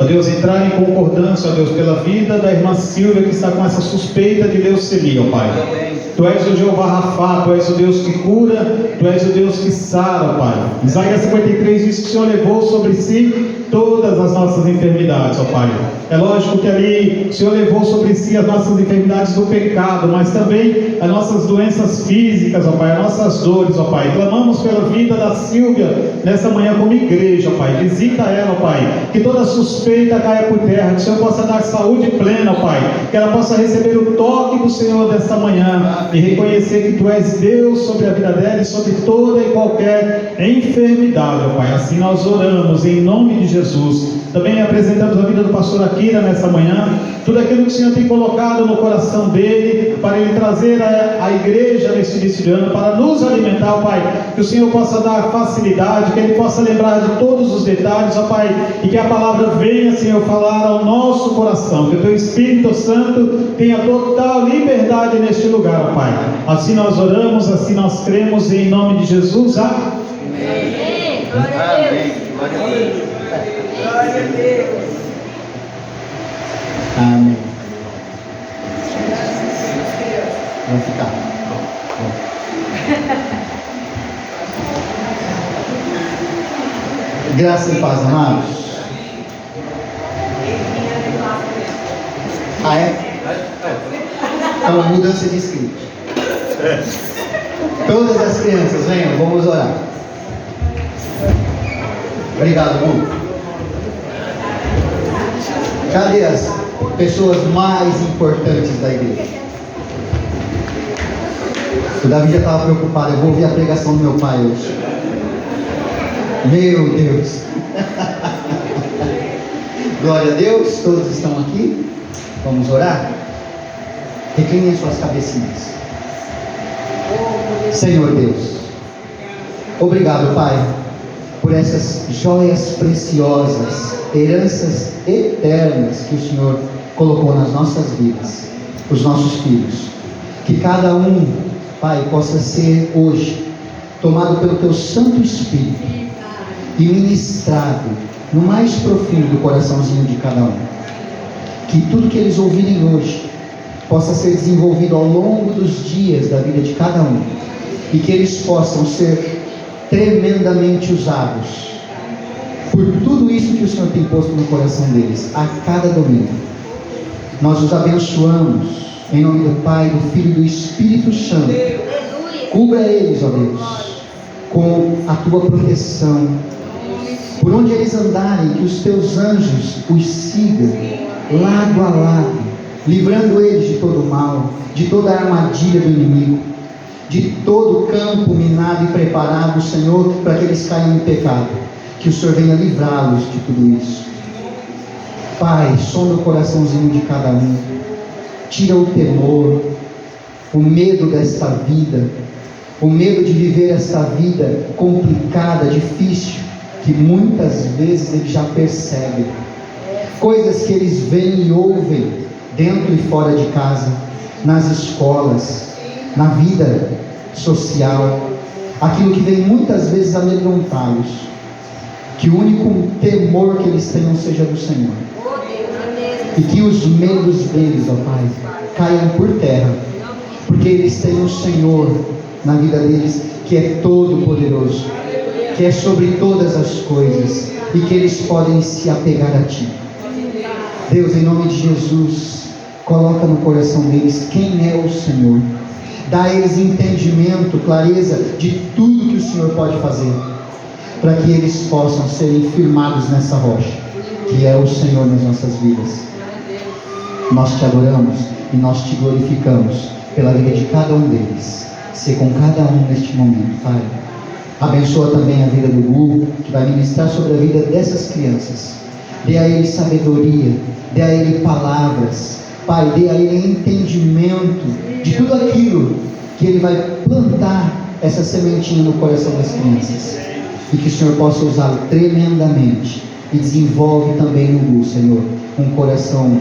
Deus, entrar em concordância, ó Deus, pela vida da irmã Silvia, que está com essa suspeita de leucemia, ó Pai. Tu és o Jeová Rafá, Tu és o Deus que cura, Tu és o Deus que sara, ó Pai. Isaías 53 diz que o Senhor levou sobre si todas as nossas enfermidades, ó Pai. É lógico que ali o Senhor levou sobre si as nossas enfermidades do pecado, mas também as nossas doenças físicas, ó Pai, as nossas dores, ó Pai. Clamamos pela vida da Silvia nessa manhã como igreja, ó Pai. Visita ela, ó Pai, que toda suspeita caia por terra, que o Senhor possa dar saúde plena, ó Pai, que ela possa receber o toque do Senhor desta manhã e reconhecer que Tu és Deus sobre a vida dela e sobre toda e qualquer enfermidade, ó Pai. Assim nós oramos em nome de Jesus. Também apresentamos a vida do pastor Akira nessa manhã, tudo aquilo que o Senhor tem colocado no coração dele, para ele trazer a igreja nesse início de ano, para nos alimentar, ó Pai, que o Senhor possa dar facilidade, que ele possa lembrar de todos os detalhes, ó Pai, e que a palavra venha, Senhor, falar ao nosso coração, que o Teu Espírito Santo tenha total liberdade neste lugar, ó Pai. Assim nós oramos, assim nós cremos, em nome de Jesus. Amém. Glória a Deus. Glória a Deus. Glória a Deus. Amém. Vamos ficar. Graça e paz, amados. Ah, é? É uma mudança de escrito. Todas as crianças, venham, vamos orar. Obrigado, Gu. Cadê as pessoas mais importantes da igreja? O Davi já estava preocupado. Eu vou ouvir a pregação do meu pai hoje. Meu Deus. Glória a Deus. Todos estão aqui. Vamos orar? Reclinem suas cabecinhas. Senhor Deus, obrigado, Pai, por essas joias preciosas, heranças eternas que o Senhor colocou nas nossas vidas, os nossos filhos. Que cada um, Pai, possa ser hoje tomado pelo Teu Santo Espírito e ministrado no mais profundo do coraçãozinho de cada um. Que tudo que eles ouvirem hoje possa ser desenvolvido ao longo dos dias da vida de cada um, e que eles possam ser tremendamente usados por tudo isso que o Senhor tem posto no coração deles, a cada domingo. Nós os abençoamos, em nome do Pai, do Filho e do Espírito Santo. Cubra eles, ó Deus, com a Tua proteção. Por onde eles andarem, que os Teus anjos os sigam, lado a lado, livrando eles de todo o mal, de toda a armadilha do inimigo, de todo o campo minado e preparado, Senhor, para que eles caiam em pecado. Que o Senhor venha livrá-los de tudo isso. Pai, sonda o coraçãozinho de cada um, tira o temor, o medo desta vida, o medo de viver esta vida complicada, difícil, que muitas vezes eles já percebem, coisas que eles veem e ouvem dentro e fora de casa, nas escolas, na vida social, aquilo que vem muitas vezes amedrontá-los. Que o único temor que eles tenham seja do Senhor, e que os medos deles, ó Pai, caiam por terra, porque eles têm o Senhor na vida deles, que é todo poderoso, que é sobre todas as coisas, e que eles podem se apegar a Ti. Deus, em nome de Jesus, coloca no coração deles quem é o Senhor, dá a eles entendimento, clareza de tudo que o Senhor pode fazer, para que eles possam ser firmados nessa rocha, que é o Senhor nas nossas vidas. Nós Te adoramos e nós Te glorificamos pela vida de cada um deles. Ser com cada um neste momento, Pai. Abençoa também a vida do Gu, que vai ministrar sobre a vida dessas crianças. Dê a ele sabedoria, dê a ele palavras, Pai, dê a ele entendimento de tudo aquilo que ele vai plantar, essa sementinha no coração das crianças, e que o Senhor possa usá-lo tremendamente, e desenvolve também no Gu, Senhor, um coração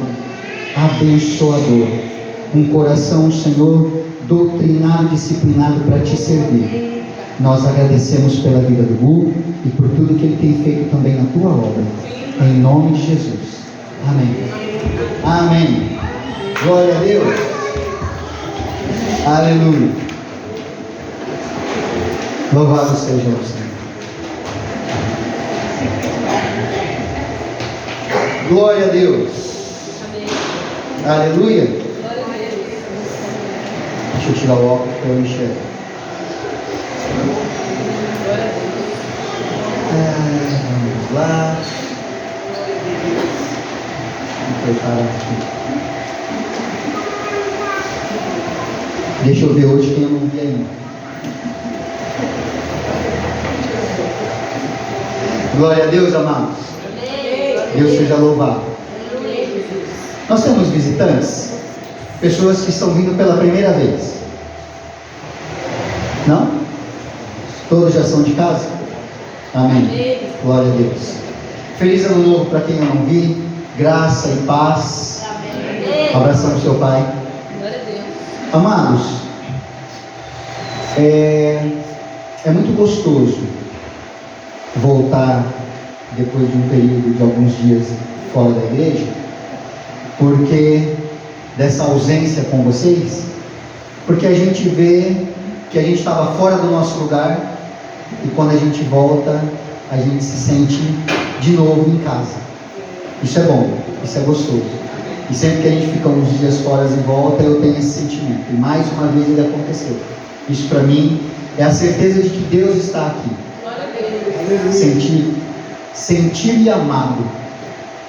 abençoador, um coração, Senhor, doutrinado, disciplinado para Te servir. Nós agradecemos pela vida do Gu e por tudo que ele tem feito também na tua obra. Em nome de Jesus. Amém. Amém. Glória a Deus. Aleluia. Louvado seja o Senhor. Glória a Deus. Aleluia. Deixa eu tirar o óculos para eu enxergar. Vamos lá. Vou preparar aqui. Deixa eu ver hoje quem eu não vi ainda. Glória a Deus, amados. Deus seja louvado. Nós temos visitantes, pessoas que estão vindo pela primeira vez. Não? Todos já são de casa? Amém. Glória a Deus. Feliz ano novo para quem eu não vi. Graça e paz. Abração do seu pai. Glória a Deus. Amados, é muito gostoso voltar depois de um período de alguns dias fora da igreja, porque dessa ausência com vocês, porque a gente vê que a gente estava fora do nosso lugar e quando a gente volta, a gente se sente de novo em casa. Isso é bom, isso é gostoso. E sempre que a gente fica uns dias fora e volta, eu tenho esse sentimento. E mais uma vez ele aconteceu. Isso para mim é a certeza de que Deus está aqui. Sentir-me amado,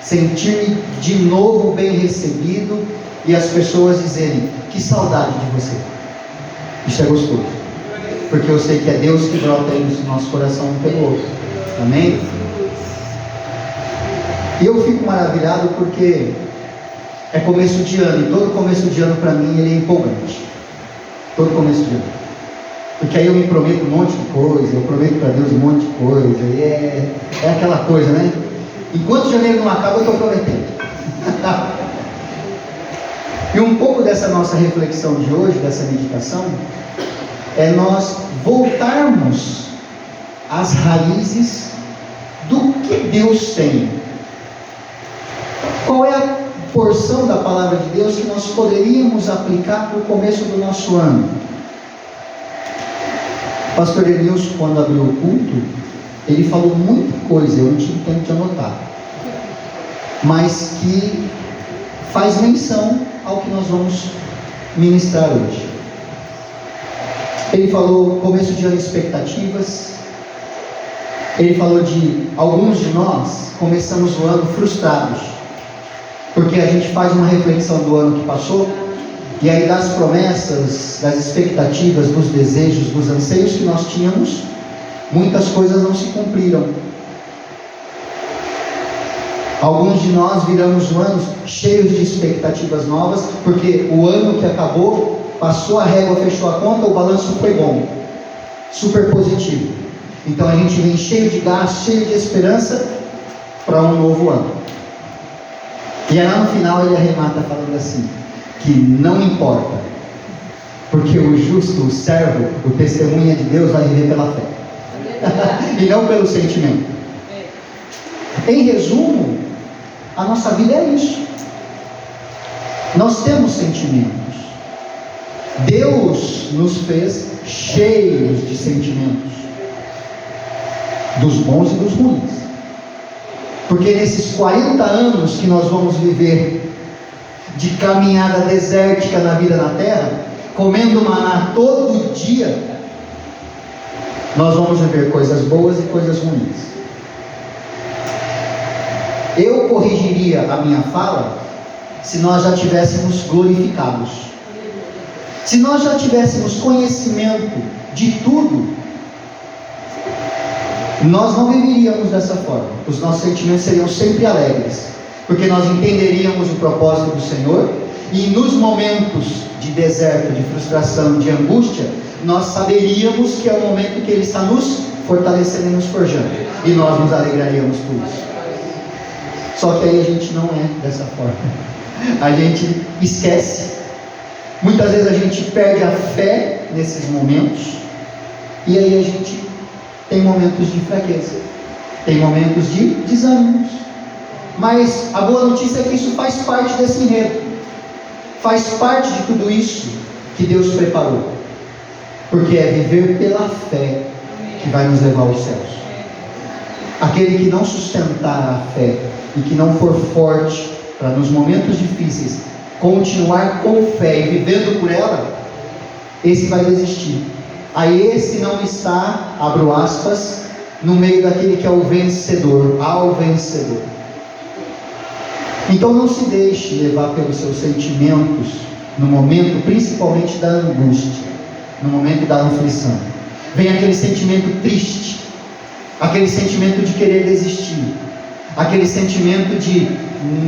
sentir-me de novo bem recebido e as pessoas dizerem: que saudade de você. Isso é gostoso, porque eu sei que é Deus que brota aí no nosso coração um pelo outro. Amém? E eu fico maravilhado porque é começo de ano, e todo começo de ano para mim ele é empolgante. Todo começo de ano. Porque aí eu me prometo um monte de coisa, eu prometo para Deus um monte de coisa, e é aquela coisa, né? Enquanto janeiro não acaba, eu estou prometendo. E um pouco dessa nossa reflexão de hoje, dessa meditação, é nós voltarmos às raízes do que Deus tem. Qual é a porção da palavra de Deus que nós poderíamos aplicar para o começo do nosso ano? O pastor Edilson, quando abriu o culto, ele falou muita coisa, eu não tive tempo de anotar, mas que faz menção ao que nós vamos ministrar hoje. Ele falou começo de ano, expectativas. Ele falou de alguns de nós começamos o ano frustrados, porque a gente faz uma reflexão do ano que passou, e aí das promessas, das expectativas, dos desejos, dos anseios que nós tínhamos, muitas coisas não se cumpriram. Alguns de nós viramos o ano cheios de expectativas novas, porque o ano que acabou, passou a régua, fechou a conta, o balanço foi bom, super positivo. Então a gente vem cheio de gás, cheio de esperança para um novo ano. E aí lá no final ele arremata falando assim, que não importa, porque o justo, o servo, o testemunha de Deus vai viver pela fé e não pelo sentimento. Em resumo, a nossa vida é isso. Nós temos sentimentos. Deus nos fez cheios de sentimentos, dos bons e dos ruins, porque nesses 40 anos que nós vamos viver de caminhada desértica na vida na terra, comendo maná todo dia, nós vamos viver coisas boas e coisas ruins. Eu corrigiria a minha fala se nós já tivéssemos glorificados, se nós já tivéssemos conhecimento de tudo, nós não viveríamos dessa forma. Os nossos sentimentos seriam sempre alegres, porque nós entenderíamos o propósito do Senhor, e nos momentos de deserto, de frustração, de angústia, nós saberíamos que é o momento que Ele está nos fortalecendo e nos forjando, e nós nos alegraríamos por isso. Só que aí a gente não é dessa forma. A gente esquece. Muitas vezes a gente perde a fé nesses momentos, E aí a gente tem momentos de fraqueza, tem momentos de desânimos. Mas a boa notícia é que isso faz parte desse enredo, faz parte de tudo isso que Deus preparou, porque é viver pela fé que vai nos levar aos céus. Aquele que não sustentar a fé e que não for forte para nos momentos difíceis continuar com fé e vivendo por ela, esse vai desistir. Aí esse não está, abro aspas, no meio daquele que é o vencedor, ao vencedor. Então não se deixe levar pelos seus sentimentos no momento, principalmente da angústia, no momento da aflição. Vem aquele sentimento triste, aquele sentimento de querer desistir, aquele sentimento de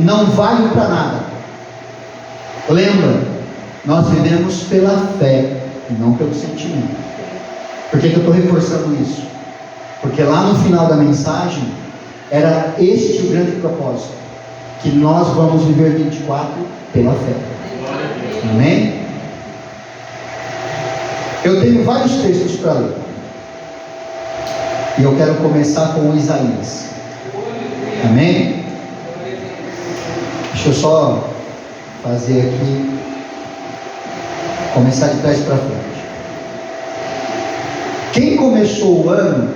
não vale para nada. Lembra, nós vivemos pela fé e não pelo sentimento. Por que eu estou reforçando isso? Porque lá no final da mensagem era este o grande propósito, que nós vamos viver 24 pela fé. Amém? Eu tenho vários textos para ler, e eu quero começar com o Isaías. Amém? Deixa eu só fazer aqui, começar de trás para frente. Quem começou o ano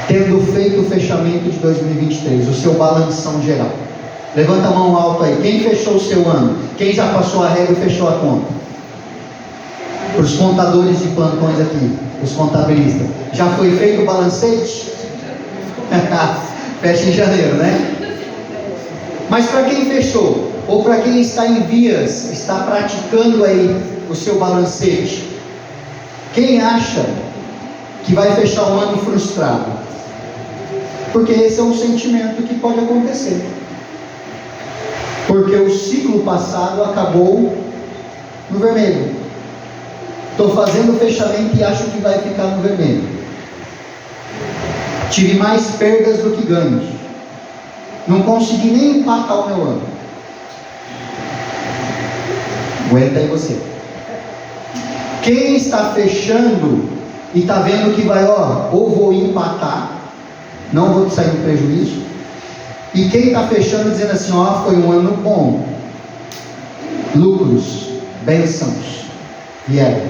tendo feito o fechamento de 2023, o seu balanção geral? Levanta a mão alta aí. Quem fechou o seu ano? Quem já passou a régua e fechou a conta? Os contadores de plantões aqui, os contabilistas. Já foi feito o balancete? Fecha em janeiro, né? Mas para quem fechou, ou para quem está em vias, está praticando aí o seu balancete, quem acha que vai fechar o ano frustrado? Porque esse é um sentimento que pode acontecer. Porque o ciclo passado acabou no vermelho. Estou fazendo o fechamento e acho que vai ficar no vermelho. Tive mais perdas do que ganhos. Não consegui nem empatar o meu ano. Aguenta aí você. Quem está fechando e está vendo que vai, ou vou empatar, não vou sair no prejuízo. E quem está fechando dizendo assim, foi um ano bom, lucros, bênçãos vieram.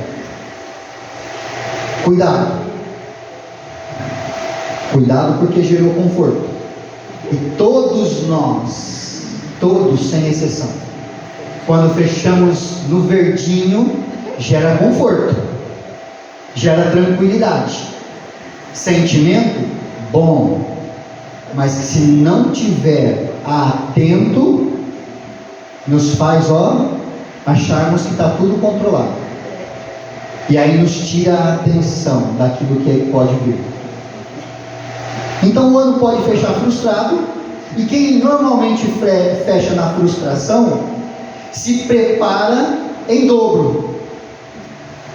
Cuidado porque gerou conforto. E todos nós, todos sem exceção, quando fechamos no verdinho, gera conforto, gera tranquilidade, sentimento bom, mas se não tiver atento, nos faz acharmos que está tudo controlado, e aí nos tira a atenção daquilo que pode vir. Então o ano pode fechar frustrado, e quem normalmente fecha na frustração se prepara em dobro.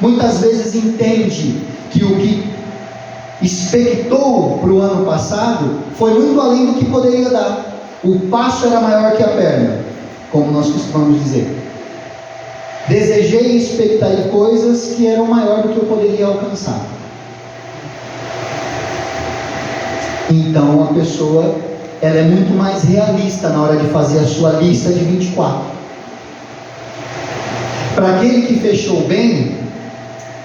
Muitas vezes entende que o que expectou para o ano passado foi muito além do que poderia dar. O passo era maior que a perna, como nós costumamos dizer. Desejei e expectei coisas que eram maior do que eu poderia alcançar. Então a pessoa, ela é muito mais realista na hora de fazer a sua lista de 24. Para aquele que fechou bem,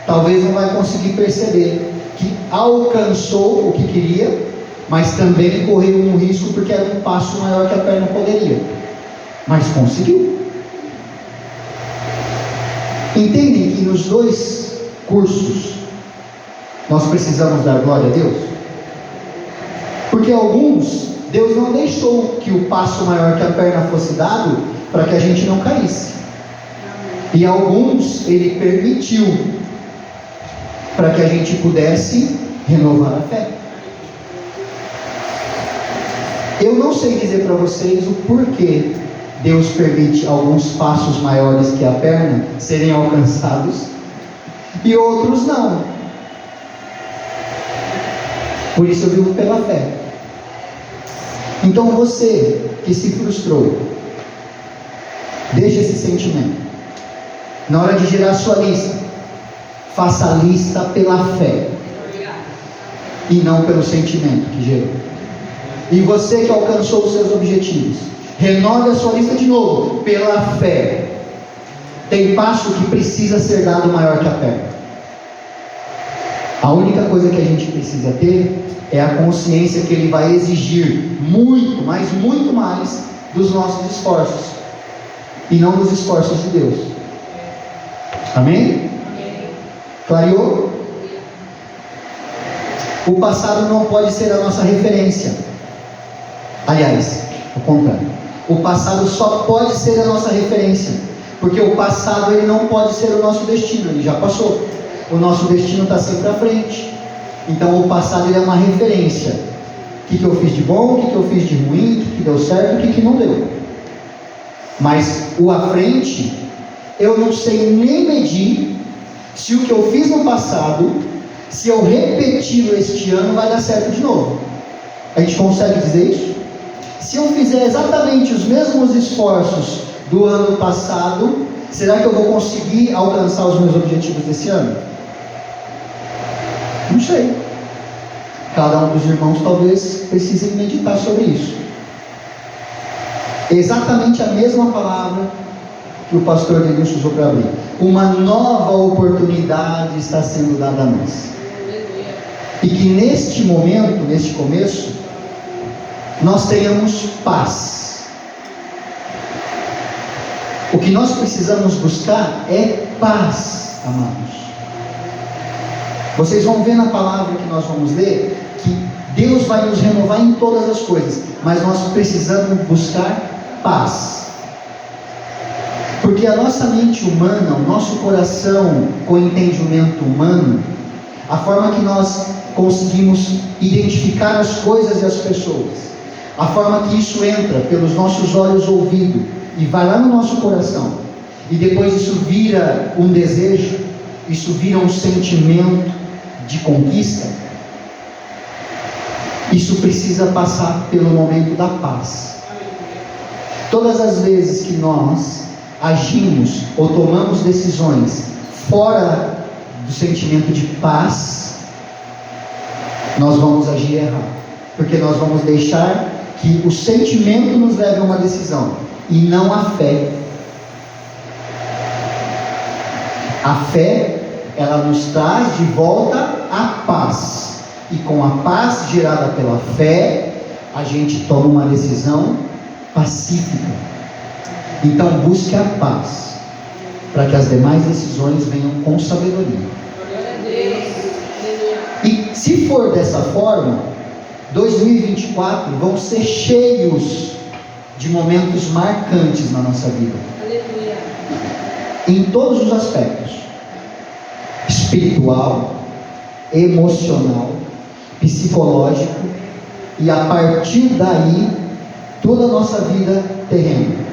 talvez não vai conseguir perceber que alcançou o que queria, mas também correu um risco porque era um passo maior que a perna poderia, mas conseguiu. Entendem que nos dois cursos nós precisamos dar glória a Deus? Porque alguns, Deus não deixou que o passo maior que a perna fosse dado para que a gente não caísse, e alguns Ele permitiu para que a gente pudesse renovar a fé. Eu não sei dizer para vocês o porquê Deus permite alguns passos maiores que a perna serem alcançados e outros não. Por isso eu vivo pela fé. Então você que se frustrou, deixa esse sentimento. Na hora de gerar sua lista, Faça a lista pela fé e não pelo sentimento que gerou. E você que alcançou os seus objetivos, renove a sua lista de novo, pela fé. Tem passo que precisa ser dado maior que a perna. A única coisa que a gente precisa ter é a consciência que ele vai exigir muito, mas muito mais dos nossos esforços e não dos esforços de Deus. Amém? Clareou? O passado não pode ser a nossa referência. Aliás, ao contrário. O passado só pode ser a nossa referência, porque o passado ele não pode ser o nosso destino, ele já passou. O nosso destino está sempre à frente. Então o passado ele é uma referência. O que eu fiz de bom, o que eu fiz de ruim, o que deu certo, o que não deu. Mas o à frente, eu não sei nem medir se o que eu fiz no passado, se eu repetir este ano, vai dar certo de novo. A gente consegue dizer isso? Se eu fizer exatamente os mesmos esforços do ano passado, será que eu vou conseguir alcançar os meus objetivos desse ano? Não sei. Cada um dos irmãos talvez precise meditar sobre isso. Exatamente a mesma palavra que o pastor Denilson usou para abrir. Uma nova oportunidade está sendo dada a nós. E que neste momento, neste começo, nós tenhamos paz. O que nós precisamos buscar é paz, amados. Vocês vão ver na palavra que nós vamos ler que Deus vai nos renovar em todas as coisas, mas nós precisamos buscar paz. Porque a nossa mente humana, o nosso coração com entendimento humano, a forma que nós conseguimos identificar as coisas e as pessoas, a forma que isso entra pelos nossos olhos ouvidos e vai lá no nosso coração, e depois isso vira um desejo, isso vira um sentimento de conquista, isso precisa passar pelo momento da paz. Todas as vezes que nós agimos ou tomamos decisões fora do sentimento de paz, nós vamos agir errado, porque nós vamos deixar que o sentimento nos leve a uma decisão e não a fé. A fé, ela nos traz de volta a paz, e com a paz gerada pela fé, a gente toma uma decisão pacífica. Então busque a paz, para que as demais decisões venham com sabedoria. E se for dessa forma, 2024 vão ser cheios de momentos marcantes na nossa vida. Em todos os aspectos: espiritual, emocional, psicológico, e a partir daí toda a nossa vida terrena.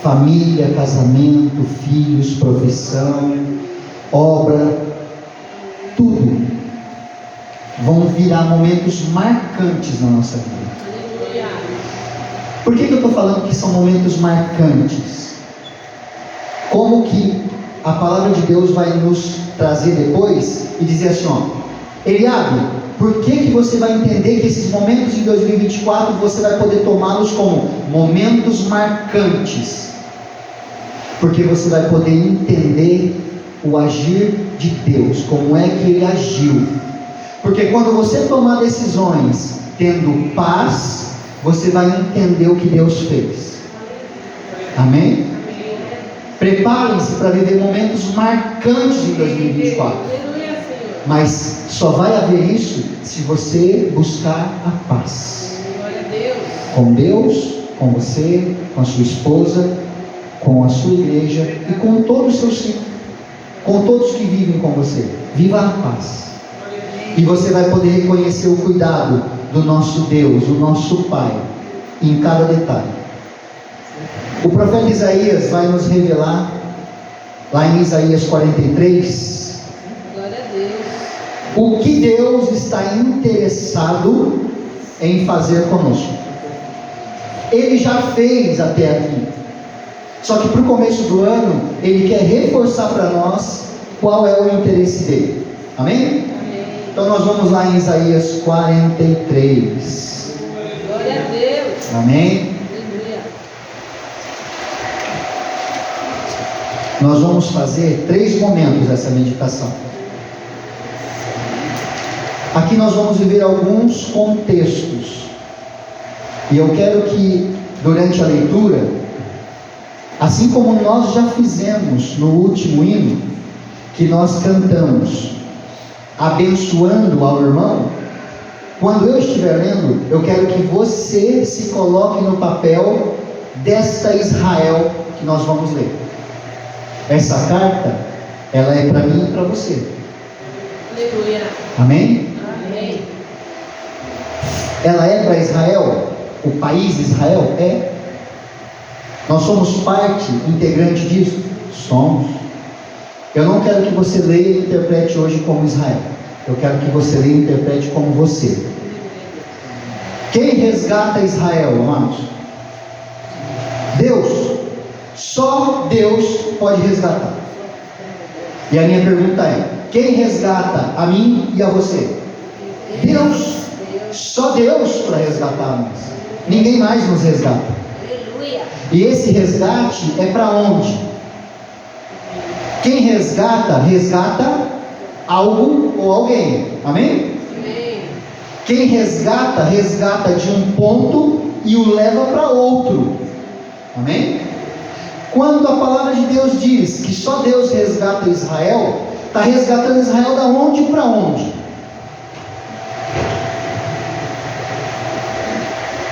Família, casamento, filhos, profissão, obra, tudo vão virar momentos marcantes na nossa vida. Por que eu estou falando que são momentos marcantes? Como que a palavra de Deus vai nos trazer depois e dizer assim, ó, Eliabe, por que você vai entender que esses momentos de 2024 você vai poder tomá-los como momentos marcantes? Porque você vai poder entender o agir de Deus, como é que Ele agiu. Porque quando você tomar decisões tendo paz, você vai entender o que Deus fez. Amém? Preparem-se para viver momentos marcantes em 2024. Mas só vai haver isso se você buscar a paz. Com Deus, com você, com a sua esposa, com a sua igreja e com todos os seus filhos, com todos que vivem com você. Viva a paz. E você vai poder reconhecer o cuidado do nosso Deus, o nosso Pai, em cada detalhe. O profeta Isaías vai nos revelar, lá em Isaías 43, o que Deus está interessado em fazer conosco. Ele já fez até aqui, só que para o começo do ano, Ele quer reforçar para nós qual é o interesse dele. Amém? Então nós vamos lá em Isaías 43. Glória a Deus. Amém? Aleluia. Nós vamos fazer 3 momentos dessa meditação. Aqui nós vamos viver alguns contextos. E eu quero que, durante a leitura, assim como nós já fizemos no último hino, que nós cantamos, abençoando ao irmão, quando eu estiver lendo, eu quero que você se coloque no papel desta Israel que nós vamos ler. Essa carta, ela é para mim e para você. Aleluia. Amém? Amém. Ela é para Israel? O país Israel? É. Nós somos parte integrante disso? Somos. Eu não quero que você leia e interprete hoje como Israel. Eu quero que você leia e interprete como você. Quem resgata Israel, amados? Deus. Só Deus pode resgatar. E a minha pergunta é: quem resgata a mim e a você? Deus. Só Deus para resgatar nós. Ninguém mais nos resgata. Aleluia. E esse resgate é para onde? Quem resgata, resgata algo ou alguém. Amém? Amém. Quem resgata, resgata de um ponto e o leva para outro. Amém? Quando a palavra de Deus diz que só Deus resgata Israel, está resgatando Israel da onde para onde?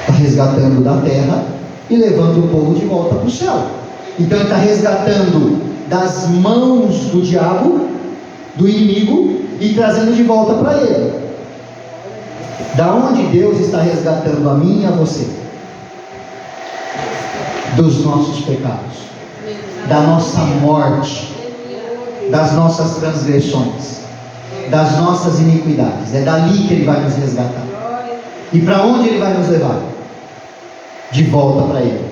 Está resgatando da terra e levando o povo de volta para o céu. Então ele está resgatando das mãos do diabo, do inimigo, e trazendo de volta para ele. Da onde Deus está resgatando a mim e a você? Dos nossos pecados, da nossa morte, das nossas transgressões, das nossas iniquidades. É dali que Ele vai nos resgatar. E para onde Ele vai nos levar? De volta para Ele.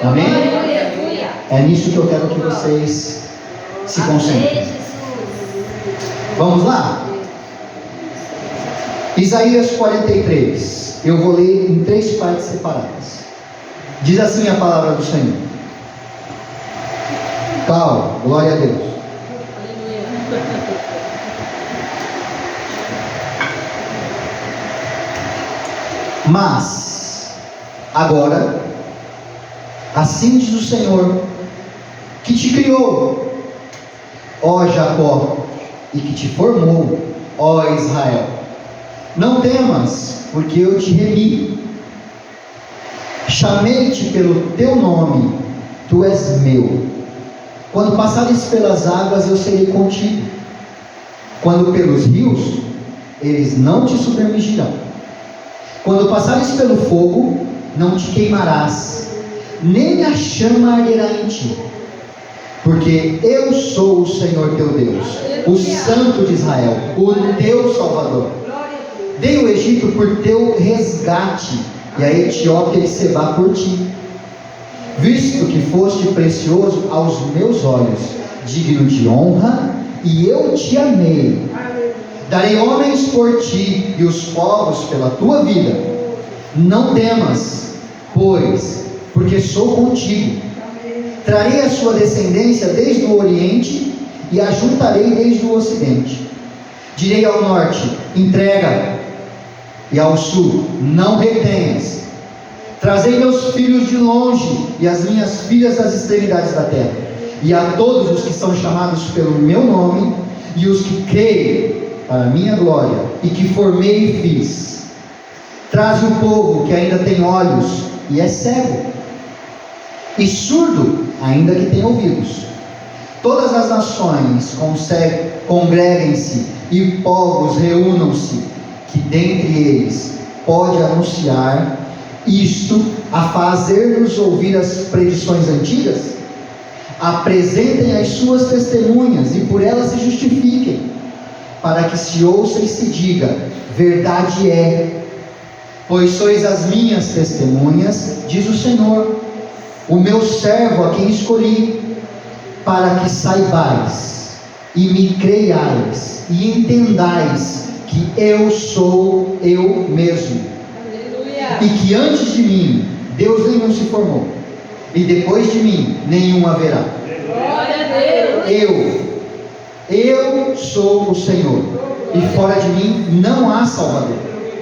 Amém? Aleluia. É nisso que eu quero que vocês se concentrem. Amém, Jesus. Vamos lá? Isaías 43. Eu vou ler em 3 partes separadas. Diz assim a palavra do Senhor. Calma, glória a Deus. Aleluia. Mas, agora, assim diz o Senhor, que te criou, ó Jacó, e que te formou, ó Israel. Não temas, porque eu te remi. Chamei-te pelo teu nome, tu és meu. Quando passares pelas águas, eu serei contigo. Quando pelos rios, eles não te submergirão. Quando passares pelo fogo, não te queimarás, nem a chama arderá em ti. Porque eu sou o Senhor teu Deus, o Santo de Israel, o teu Salvador. Dei o Egito por teu resgate, e a Etiópia e Sebá por ti. Visto que foste precioso aos meus olhos, digno de honra, e eu te amei. Darei homens por ti, e os povos pela tua vida. Não temas, pois, porque sou contigo. Trarei a sua descendência desde o oriente, e a juntarei desde o ocidente. Direi ao norte, entrega, e ao sul, não retenhas. Trazei meus filhos de longe, e as minhas filhas das extremidades da terra, e a todos os que são chamados pelo meu nome, e os que creem para a minha glória, e que formei e fiz. Traze o povo que ainda tem olhos, e é cego, e surdo, ainda que tem ouvidos. Todas as nações congreguem-se, e povos reúnam-se, que dentre eles pode anunciar isto, a fazer-nos ouvir as predições antigas. Apresentem as suas testemunhas, e por elas se justifiquem, para que se ouça e se diga, verdade é, pois sois as minhas testemunhas, diz o Senhor, o meu servo a quem escolhi, para que saibais e me creiais, e entendais que eu sou eu mesmo, Aleluia. e que antes de mim Deus nenhum se formou, e depois de mim nenhum haverá. Glória a Deus. Eu sou o Senhor, e fora de mim não há Salvador.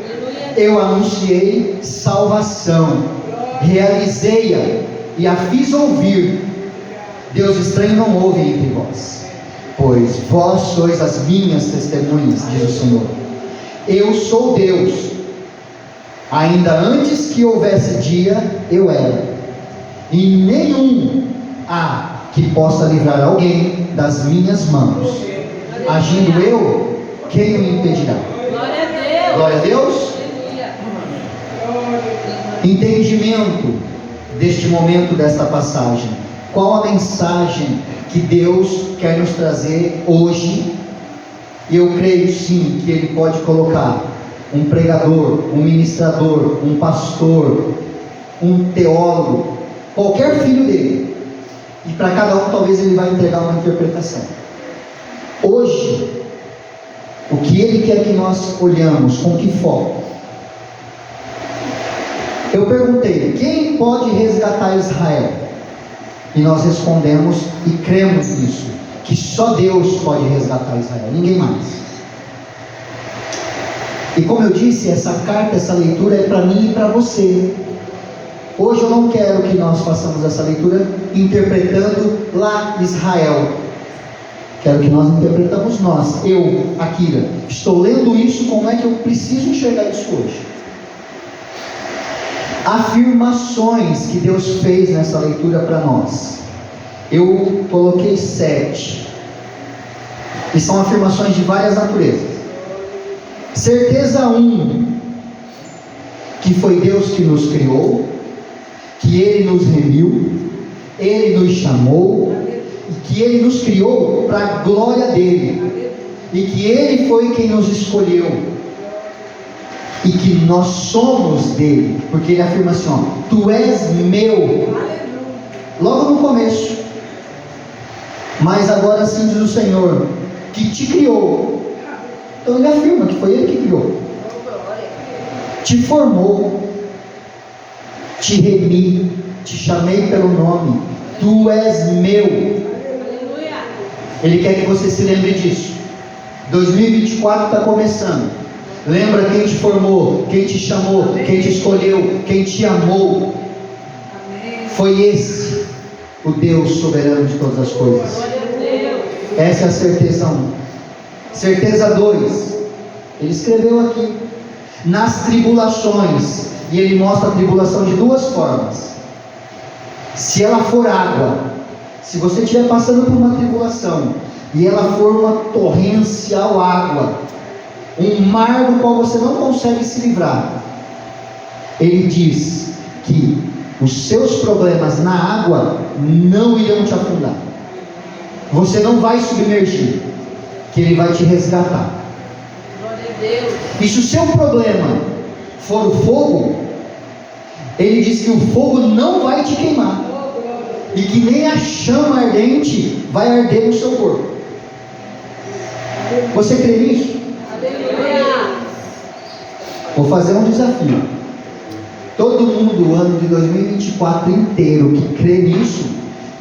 Aleluia. Eu anunciei salvação, realizei-a e a fiz ouvir. Deus estranho não ouve entre vós, pois vós sois as minhas testemunhas, diz o Senhor. Eu sou Deus, ainda antes que houvesse dia, eu era, e nenhum há que possa livrar alguém das minhas mãos. Agindo eu, quem o impedirá? Glória a Deus. Glória a Deus. Aleluia. Entendimento deste momento, desta passagem. Qual a mensagem que Deus quer nos trazer hoje? E eu creio sim que Ele pode colocar um pregador, um ministrador, um pastor, um teólogo, qualquer filho dele, e para cada um talvez Ele vai entregar uma interpretação. Hoje, o que Ele quer que nós olhamos, com que foco? Eu perguntei, quem pode resgatar Israel? E nós respondemos e cremos nisso, que só Deus pode resgatar Israel, ninguém mais. E como eu disse, essa carta, essa leitura é para mim e para você. Hoje eu não quero que nós façamos essa leitura interpretando lá Israel. Quero que nós interpretamos nós. Eu, Akira, estou lendo isso, como é que eu preciso enxergar isso hoje? Afirmações que Deus fez nessa leitura para nós. Eu coloquei 7. E são afirmações de várias naturezas. Certeza 1, que foi Deus que nos criou, que Ele nos remiu, Ele nos chamou, e que Ele nos criou para a glória dEle, e que Ele foi quem nos escolheu, e que nós somos dEle, porque Ele afirma assim, ó, tu és meu, logo no começo. Mas agora sim diz o Senhor, que te criou. Então Ele afirma que foi Ele que criou, te formou, te remi, te chamei pelo nome, tu és meu. Aleluia. Ele quer que você se lembre disso. 2024 está começando. Lembra quem te formou, quem te chamou, quem te escolheu, quem te amou. Foi esse o Deus soberano de todas as coisas. Glória a Deus. Essa é a certeza 1. Certeza 2, ele escreveu aqui, nas tribulações, e ele mostra a tribulação de duas formas. Se ela for água, se você estiver passando por uma tribulação, e ela for uma torrencial água, um mar do qual você não consegue se livrar, ele diz que os seus problemas na água não irão te afundar, você não vai submergir, que Ele vai te resgatar. Glória a Deus. E se o seu problema for o fogo, Ele diz que o fogo não vai te queimar, e que nem a chama ardente vai arder no seu corpo. Você crê nisso? Aleluia. Vou fazer um desafio. Todo mundo, o ano de 2024 inteiro, que crê nisso,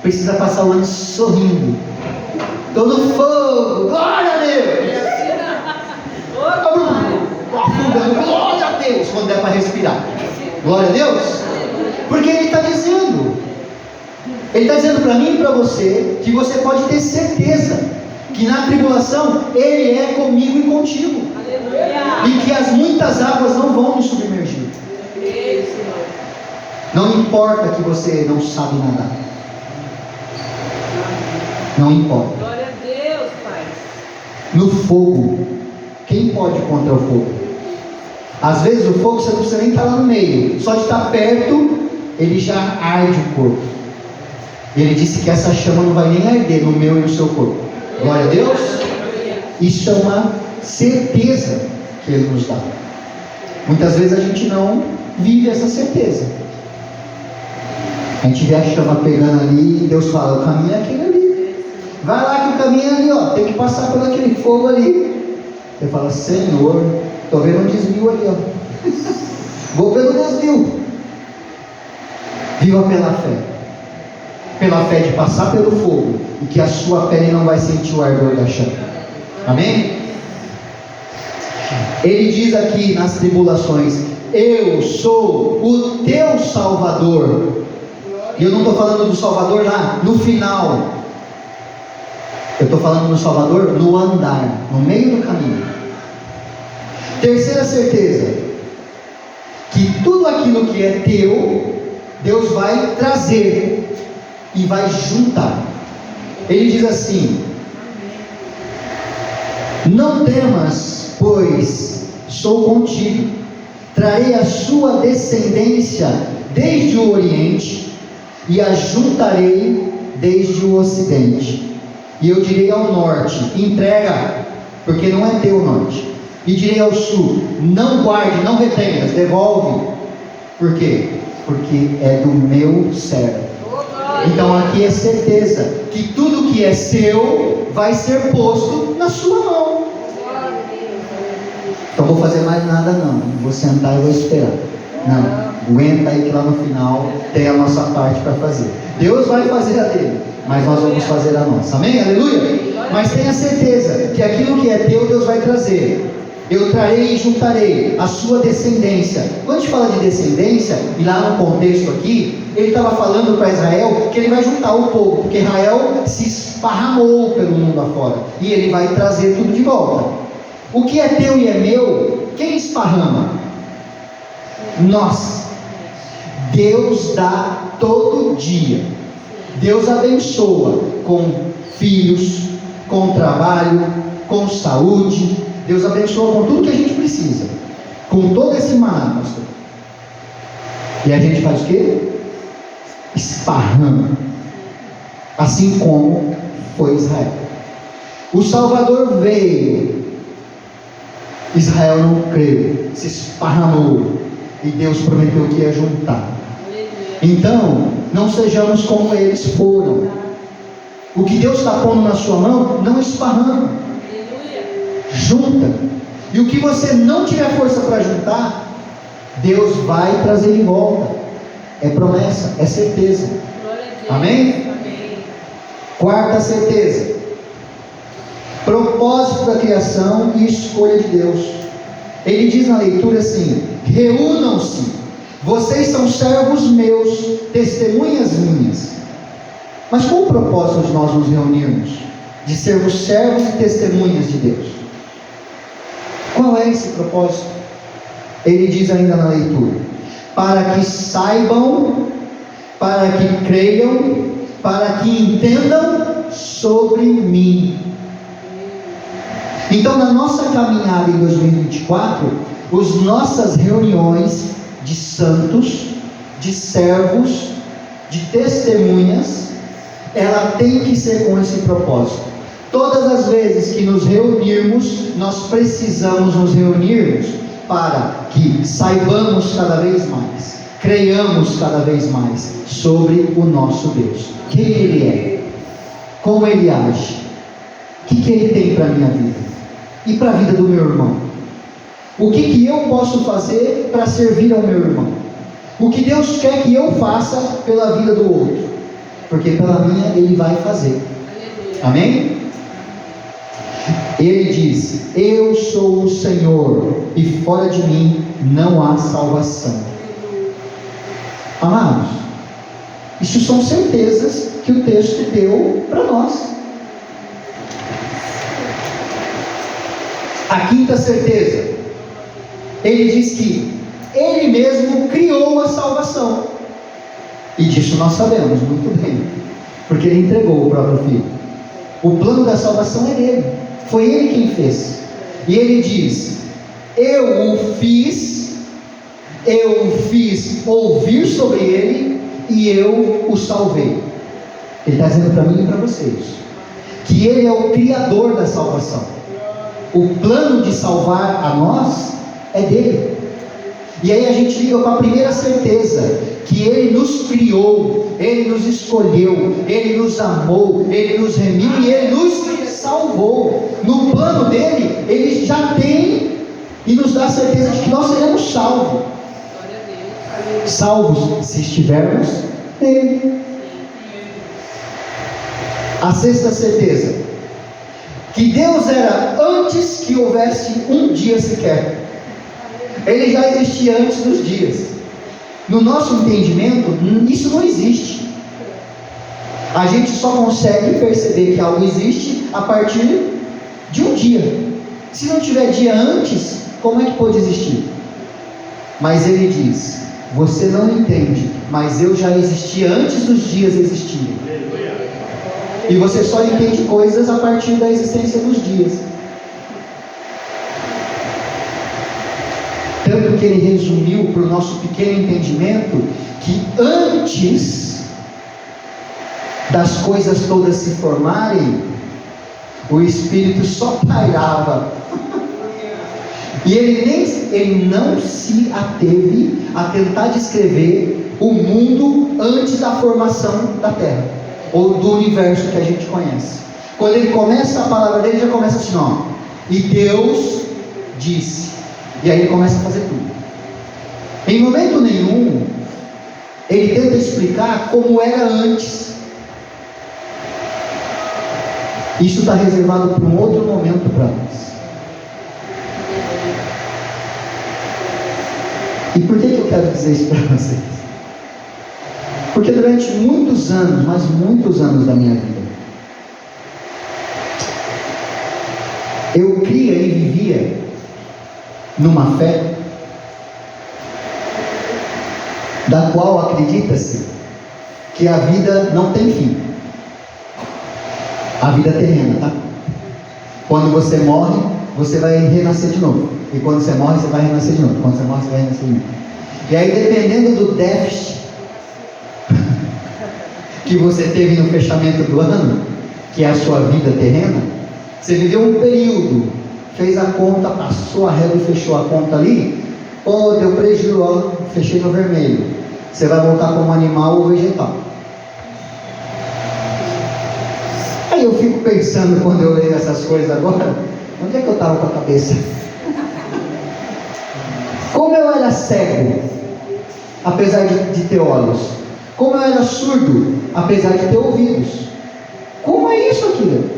precisa passar o ano sorrindo. Todo fogo, glória a Deus! Afundando, glória a Deus, quando der para respirar. Glória a Deus! Porque Ele está dizendo para mim e para você, que você pode ter certeza, que na tribulação, Ele é comigo e contigo. Aleluia. E que as muitas águas não vão me submergir. Amém, Senhor. Não importa que você não sabe nadar. Não importa. Glória a Deus, Pai. No fogo, quem pode contra o fogo? Às vezes o fogo você não precisa nem estar lá no meio, só de estar perto, ele já arde o corpo. E ele disse que essa chama não vai nem arder no meu e no seu corpo. Glória a Deus. Isso é uma certeza que Ele nos dá. Muitas vezes a gente não vive essa certeza. A gente vê a chama pegando ali e Deus fala, o caminho é aquele ali. Vai lá que o caminho é ali, ó, tem que passar por aquele fogo ali. Você fala, Senhor, estou vendo um desvio ali, ó. Vou pelo desvio. Viva pela fé. Pela fé de passar pelo fogo e que a sua pele não vai sentir o ardor da chama. Amém? Ele diz aqui nas tribulações: eu sou o teu Salvador. E eu não estou falando do Salvador lá no final. Eu estou falando do Salvador no andar, no meio do caminho. Terceira certeza: que tudo aquilo que é teu, Deus vai trazer e vai juntar. Ele diz assim: não temas, pois sou contigo, trarei a sua descendência desde o Oriente e a juntarei desde o Ocidente. E eu direi ao norte: entrega, porque não é teu o norte. E direi ao sul: não guarde, não retenhas, devolve. Por quê? Porque é do meu servo. Então aqui é certeza que tudo que é seu vai ser posto na sua mão. Então vou fazer mais nada não, vou sentar e vou esperar. Não, aguenta aí que lá no final tem a nossa parte para fazer. Deus vai fazer a dele, mas nós vamos fazer a nossa. Amém? Aleluia? Mas tenha certeza que aquilo que é teu, Deus vai trazer. Eu trarei e juntarei a sua descendência. Quando a gente fala de descendência, e lá no contexto aqui, ele estava falando para Israel que ele vai juntar o povo, porque Israel se esparramou pelo mundo afora, e ele vai trazer tudo de volta. O que é teu e é meu, quem esparrama? Nós. Deus dá todo dia. Deus abençoa com filhos, com trabalho, com saúde. Deus abençoa com tudo que a gente precisa, com todo esse maná, pastor. E a gente faz o quê? Esparrama. Assim como foi Israel. O Salvador veio, Israel não creu, se esparramou, e Deus prometeu que ia juntar. Então, não sejamos como eles foram. O que Deus está pondo na sua mão, não esparrama. Junta. E o que você não tiver força para juntar, Deus vai trazer de volta. É promessa, é certeza. Amém? Quarta certeza: propósito da criação e escolha de Deus. Ele diz na leitura assim: reúnam-se, vocês são servos meus, testemunhas minhas. Mas qual o propósito de nós nos reunirmos? De sermos servos e testemunhas de Deus. Qual é esse propósito? Ele diz ainda na leitura: para que saibam, para que creiam, para que entendam sobre mim. Então, na nossa caminhada em 2024, as nossas reuniões de santos, de servos, de testemunhas, ela tem que ser com esse propósito. Todas as vezes que nos reunirmos, nós precisamos nos reunirmos para que saibamos cada vez mais, creiamos cada vez mais sobre o nosso Deus, quem Ele é, como Ele age, o que Ele tem para a minha vida e para a vida do meu irmão, o que eu posso fazer para servir ao meu irmão, o que Deus quer que eu faça pela vida do outro, porque pela minha Ele vai fazer. Amém? Ele diz: eu sou o Senhor e fora de mim não há salvação. Amados, isso são certezas que o texto deu para nós. A quinta certeza, ele diz que Ele mesmo criou a salvação, e disso nós sabemos muito bem, porque Ele entregou o próprio Filho. O plano da salvação é dele, foi Ele quem fez. E Ele diz: eu o fiz ouvir sobre Ele, e eu o salvei. Ele está dizendo para mim e para vocês que Ele é o Criador da salvação. O plano de salvar a nós é dele. E aí a gente liga com a primeira certeza, que Ele nos criou Ele nos escolheu, Ele nos amou, Ele nos remiu e Ele nos salvou. No plano dele, Ele já tem e nos dá a certeza de que nós seremos salvos. Glória a Deus. Salvos se estivermos nele. A sexta certeza, que Deus era antes que houvesse um dia sequer. Ele já existia antes dos dias. No nosso entendimento, isso não existe. A gente só consegue perceber que algo existe a partir de um dia. Se não tiver dia antes, como é que pode existir? Mas ele diz: você não entende, mas eu já existia antes dos dias existirem. E você só entende coisas a partir da existência dos dias. Tanto que ele resumiu para o nosso pequeno entendimento que antes das coisas todas se formarem, o Espírito só pairava. E ele não se ateve a tentar descrever o mundo antes da formação da Terra, ou do universo que a gente conhece. Quando ele começa a palavra dele, já começa assim, ó. E Deus disse. E aí ele começa a fazer tudo. Em momento nenhum, ele tenta explicar como era antes. Isso está reservado para um outro momento para nós. E por que eu quero dizer isso para vocês? Porque durante muitos anos, mas muitos anos da minha vida, eu cria e vivia numa fé da qual acredita-se que a vida não tem fim. A vida é terrena, tá? Quando você morre, você vai renascer de novo. E quando você morre, você vai renascer de novo. Quando você morre, você vai renascer de novo. E aí, dependendo do déficit que você teve no fechamento do ano, que é a sua vida terrena, você viveu um período, fez a conta, passou a régua e fechou a conta ali, deu prejuízo, ó, fechei no vermelho. Você vai voltar como animal ou vegetal. Aí eu fico pensando, quando eu leio essas coisas agora, onde é que eu estava com a cabeça? Como eu era cego, apesar de ter olhos. Como eu era surdo, apesar de ter ouvidos. Como é isso aqui?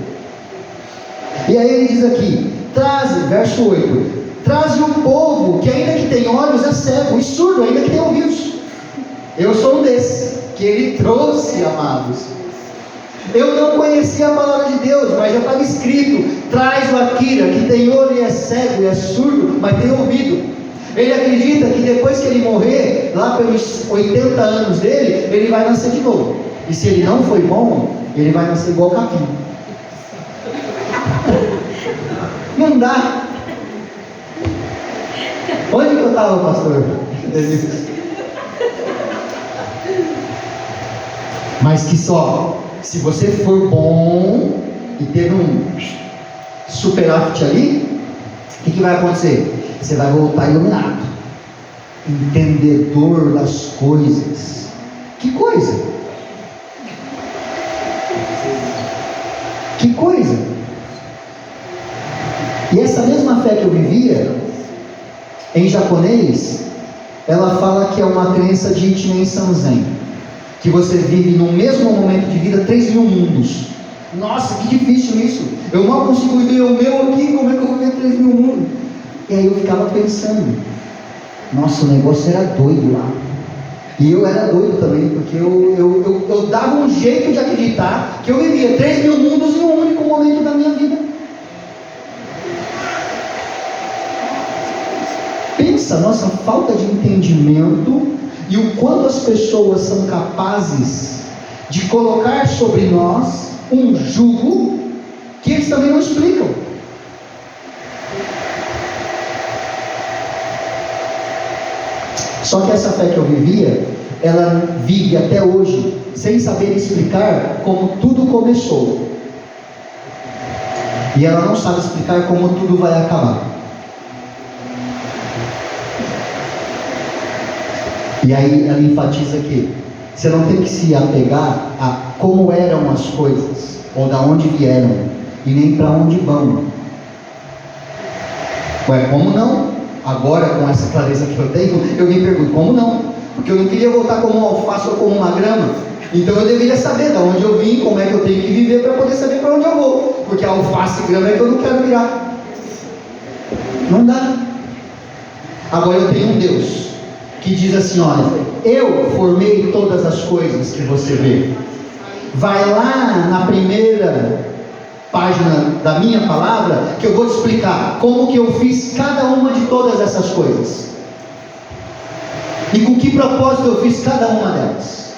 E aí ele diz aqui, verso 8, traze um povo que ainda que tem olhos é cego, e surdo ainda que tem ouvidos. Eu sou um desses, que ele trouxe, amados. Eu não conhecia a palavra de Deus, mas já estava escrito, traz o Akira, que tem olho e é cego, e é surdo, mas tem ouvido. Ele acredita que depois que ele morrer, lá pelos 80 anos dele, ele vai nascer de novo. E se ele não foi bom, ele vai nascer igual capim. Não dá. Onde que eu estava, pastor? Mas que só, se você for bom e ter um superávit ali, o que vai acontecer? Você vai voltar iluminado, entendedor das coisas. Que coisa? Que coisa? E essa mesma fé que eu vivia, em japonês, ela fala que é uma crença de Ichinen Sanzen, que você vive no mesmo momento de vida 3.000 mundos. Nossa, que difícil isso! Eu mal consigo viver o meu aqui, como é que eu vou viver 3.000 mundos? E aí eu ficava pensando, nossa, o negócio era doido lá. E eu era doido também, porque eu dava um jeito de acreditar que eu vivia 3.000 mundos em um único momento da minha vida. Pensa a nossa falta de entendimento e o quanto as pessoas são capazes de colocar sobre nós um jugo que eles também não explicam. Só que essa fé que eu vivia, ela vive até hoje sem saber explicar como tudo começou. E ela não sabe explicar como tudo vai acabar. E aí ela enfatiza aqui, Você não tem que se apegar a como eram as coisas, ou da onde vieram, e nem para onde vão. Ué, como não? Agora, com essa clareza que eu tenho, eu me pergunto, como não? Porque eu não queria voltar como um alface ou como uma grama. Então eu deveria saber de onde eu vim, como é que eu tenho que viver para poder saber para onde eu vou. Porque alface e grama é que eu não quero virar. Não dá. Agora eu tenho um Deus que diz assim, olha, eu formei todas as coisas que você vê. Vai lá na primeira página da minha palavra, que eu vou te explicar como que eu fiz cada uma de todas essas coisas. E com que propósito eu fiz cada uma delas.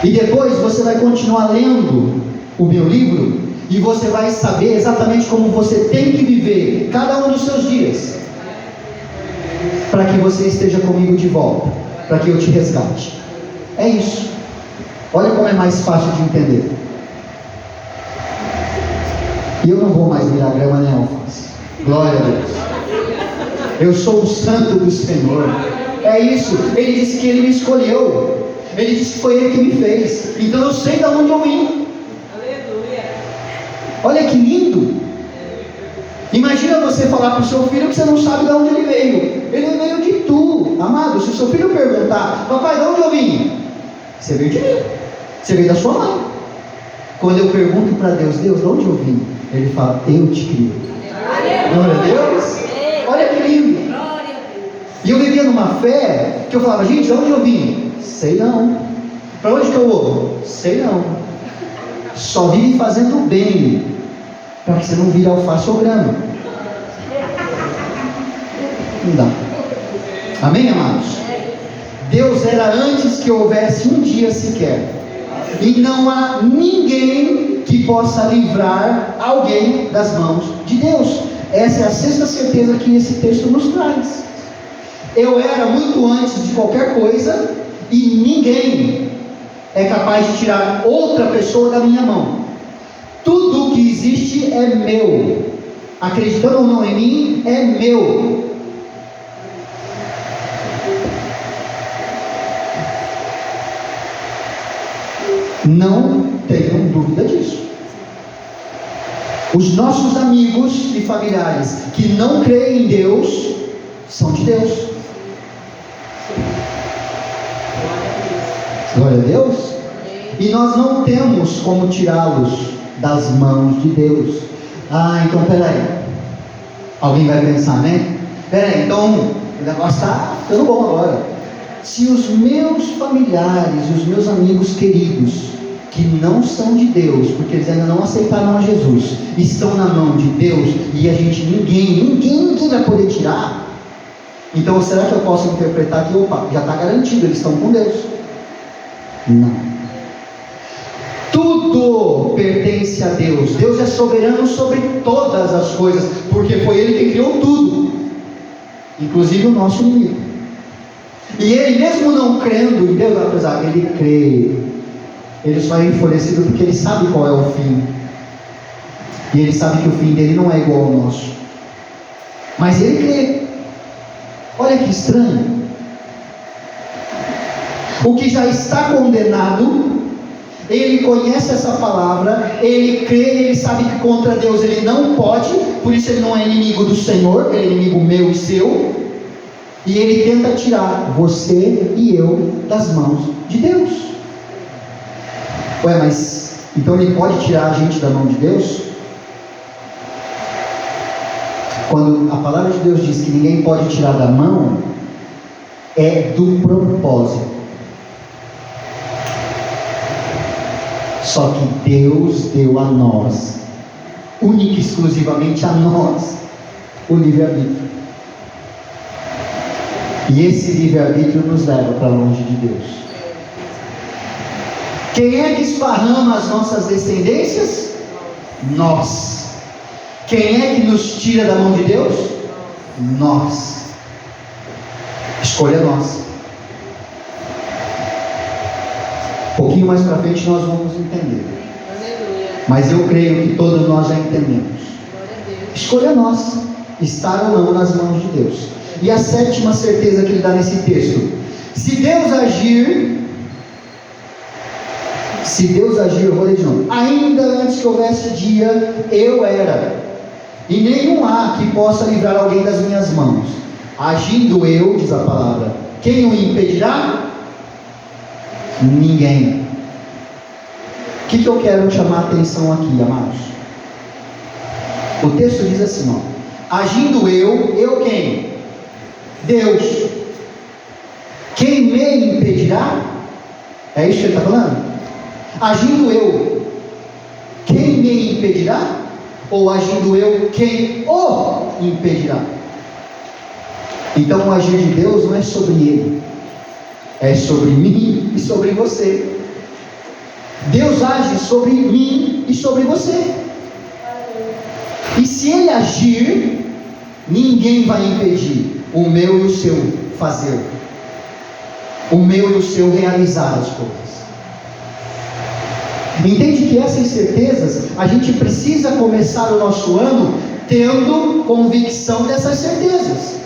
E depois você vai continuar lendo o meu livro, e você vai saber exatamente como você tem que viver cada um dos seus dias, para que você esteja comigo de volta, para que eu te resgate. É isso. Olha como é mais fácil de entender. E eu não vou mais virar grama nem alface. Glória a Deus. Eu sou o santo do Senhor. É isso. Ele disse que Ele me escolheu. Ele disse que foi Ele que me fez. Então eu sei de onde eu vim. Aleluia. Olha que lindo. Imagina você falar para o seu filho que você não sabe de onde ele veio. Ele veio de tu. Amado, se o seu filho perguntar, papai, de onde eu vim? Você veio de mim. Você veio da sua mãe. Quando eu pergunto para Deus, Deus, de onde eu vim? Ele fala, eu te criei. Glória a Deus. Olha que lindo. E eu vivia numa fé que eu falava, gente, de onde eu vim? Sei não. Para onde que eu vou? Sei não. Só vive fazendo bem, para que você não vire alface ou grama. Não dá. Amém, amados? Deus era antes que houvesse um dia sequer. E não há ninguém que possa livrar alguém das mãos de Deus. Essa é a sexta certeza que esse texto nos traz. Eu era muito antes de qualquer coisa, e ninguém é capaz de tirar outra pessoa da minha mão. Tudo que existe é meu. Acreditando ou não em mim, é meu. Não tenham dúvida disso. Os nossos amigos e familiares que não creem em Deus, são de Deus. Glória a Deus. E nós não temos como tirá-los das mãos de Deus. Ah, então peraí. Alguém vai pensar, né? Peraí, então o negócio está ficando bom agora. Se os meus familiares, os meus amigos queridos, que não são de Deus, porque eles ainda não aceitaram a Jesus, estão na mão de Deus, e a gente, ninguém vai poder tirar, então será que eu posso interpretar que, opa, já está garantido, eles estão com Deus? Não. Tudo pertence a Deus. Deus é soberano sobre todas as coisas, porque foi Ele que criou tudo, inclusive o nosso inimigo. E Ele, mesmo não crendo em Deus, apesar, Ele crê. Ele só é enfurecido porque Ele sabe qual é o fim. E Ele sabe que o fim dele não é igual ao nosso. Mas Ele crê. Olha que estranho. O que já está condenado, ele conhece essa palavra, ele crê, ele sabe que contra Deus ele não pode, por isso ele não é inimigo do Senhor, ele é inimigo meu e seu, e ele tenta tirar você e eu das mãos de Deus. Ué, mas então ele pode tirar a gente da mão de Deus? Quando a palavra de Deus diz que ninguém pode tirar da mão, é do propósito. Só que Deus deu a nós, única e exclusivamente a nós, o livre-arbítrio. E esse livre-arbítrio nos leva para longe de Deus. Quem é que esparrama as nossas descendências? Nós. Quem é que nos tira da mão de Deus? Nós. Escolha nossa. Um pouquinho mais para frente nós vamos entender. Mas eu creio que todos nós já entendemos. Escolha nossa. Estar ou não nas mãos de Deus. E a sétima certeza que ele dá nesse texto: Se Deus agir, eu vou ler de novo. Ainda antes que houvesse dia, eu era, e nenhum há que possa livrar alguém das minhas mãos. Agindo eu, diz a palavra, quem o impedirá? Ninguém. O que eu quero chamar a atenção aqui, amados? O texto diz assim, ó: agindo eu quem? Deus. Quem me impedirá? É isso que ele está falando? Agindo eu, quem me impedirá? Ou agindo eu, quem o impedirá? Então o agir de Deus não é sobre ele, é sobre mim e sobre você. Deus age sobre mim e sobre você. E se ele agir, ninguém vai impedir o meu e o seu fazer, o meu e o seu realizar as coisas. Entende que essas certezas, a gente precisa começar o nosso ano tendo convicção dessas certezas.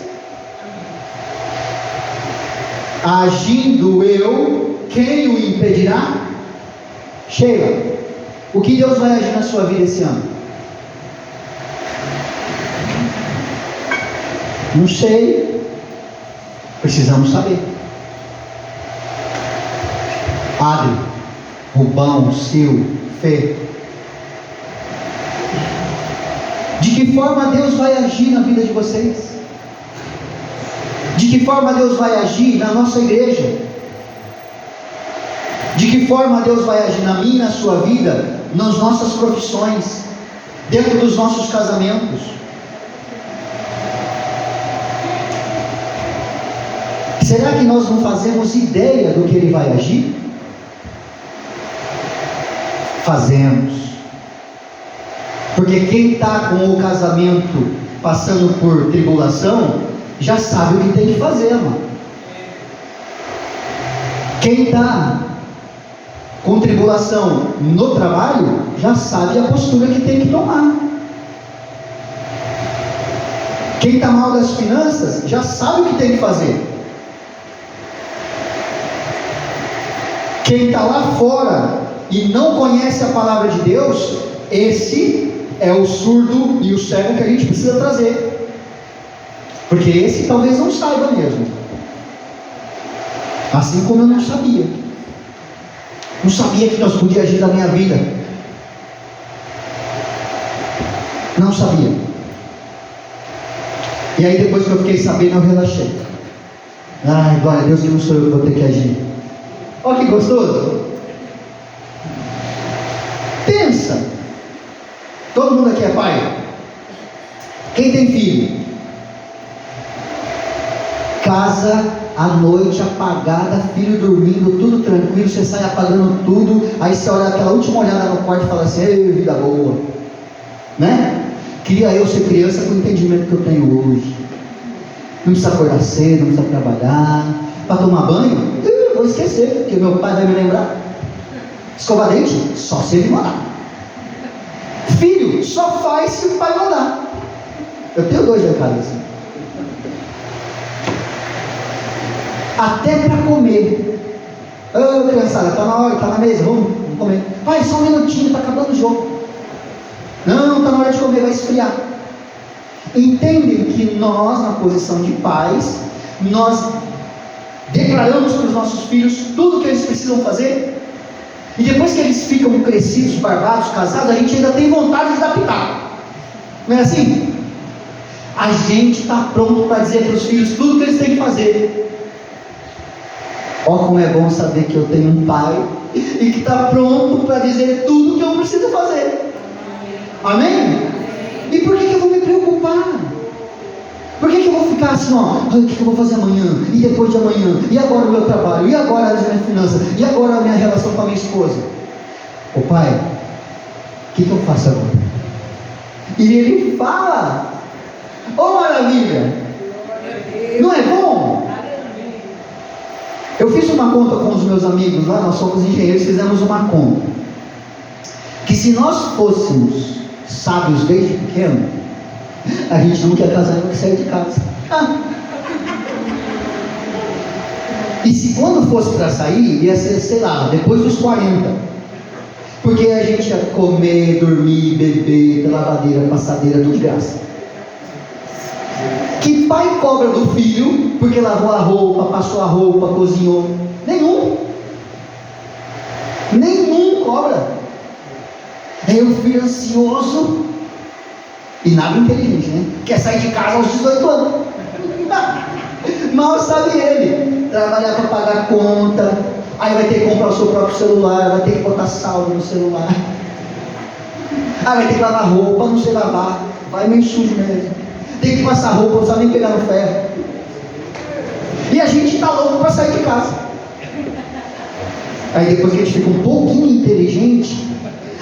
Agindo eu, quem o impedirá? Sheila, o que Deus vai agir na sua vida esse ano? Não sei, precisamos saber. Adri, Rubão, Sil, Fê, de que forma Deus vai agir na vida de vocês? De que forma Deus vai agir na nossa igreja? De que forma Deus vai agir na minha e na sua vida, nas nossas profissões, dentro dos nossos casamentos? Será que nós não fazemos ideia do que Ele vai agir? Fazemos. Porque quem está com o casamento passando por tribulação, já sabe o que tem que fazer, mano. Quem está com tribulação no trabalho, já sabe a postura que tem que tomar. Quem está mal das finanças, já sabe o que tem que fazer. Quem está lá fora e não conhece a palavra de Deus, esse é o surdo e o cego que a gente precisa trazer. Porque esse talvez não saiba mesmo. Assim como eu não sabia. Não sabia que Deus podia agir na minha vida. Não sabia. E aí depois que eu fiquei sabendo, eu relaxei. Ai, glória a Deus que não sou eu que vou ter que agir. Olha que gostoso. Pensa. Todo mundo aqui é pai? Quem tem filho? Casa à noite apagada, filho dormindo, tudo tranquilo, você sai apagando tudo, aí você olha aquela última olhada no quarto e fala assim: ei, vida boa, né? Queria eu ser criança com o entendimento que eu tenho hoje. Não precisa acordar cedo, não precisa trabalhar. Para tomar banho, eu vou esquecer, porque meu pai vai me lembrar. Escovar dente, só se ele mandar. Filho, só faz se o pai mandar. Eu tenho 2 em casa assim. Até para comer. Ô criançada, está na hora, está na mesa, vamos comer. Pai, só um minutinho, está acabando o jogo. Não, está na hora de comer, vai esfriar. Entendem que nós, na posição de pais, nós declaramos para os nossos filhos tudo o que eles precisam fazer, e depois que eles ficam crescidos, barbados, casados, a gente ainda tem vontade de dar pitaco. Não é assim? A gente está pronto para dizer para os filhos tudo o que eles têm que fazer. Ó, como é bom saber que eu tenho um pai e que está pronto para dizer tudo o que eu preciso fazer. Amém? E por que eu vou me preocupar? Por que eu vou ficar assim, ó, o que eu vou fazer amanhã? E depois de amanhã? E agora o meu trabalho? E agora as minhas finanças? E agora a minha relação com a minha esposa? Ô pai, o que eu faço agora? E ele fala: ô maravilha! Não é bom? Eu fiz uma conta com os meus amigos lá, nós somos engenheiros, fizemos uma conta. Que se nós fôssemos sábios desde pequeno, a gente não quer casar e não quer sair de casa. E se quando fosse para sair, ia ser, sei lá, depois dos 40. Porque a gente ia comer, dormir, beber, lavadeira, passadeira, tudo de graça. Que pai cobra do filho porque lavou a roupa, passou a roupa, cozinhou? Nenhum. Nenhum cobra. Aí o filho ansioso e nada inteligente, né? Quer sair de casa aos 18 anos. Mal sabe ele. Trabalhar para pagar a conta. Aí vai ter que comprar o seu próprio celular. Vai ter que botar saldo no celular. Aí vai ter que lavar roupa, não sei lavar. Vai meio sujo mesmo. Tem que passar roupa, não sabe nem pegar no ferro. E a gente está louco para sair de casa. Aí depois que a gente fica um pouquinho inteligente,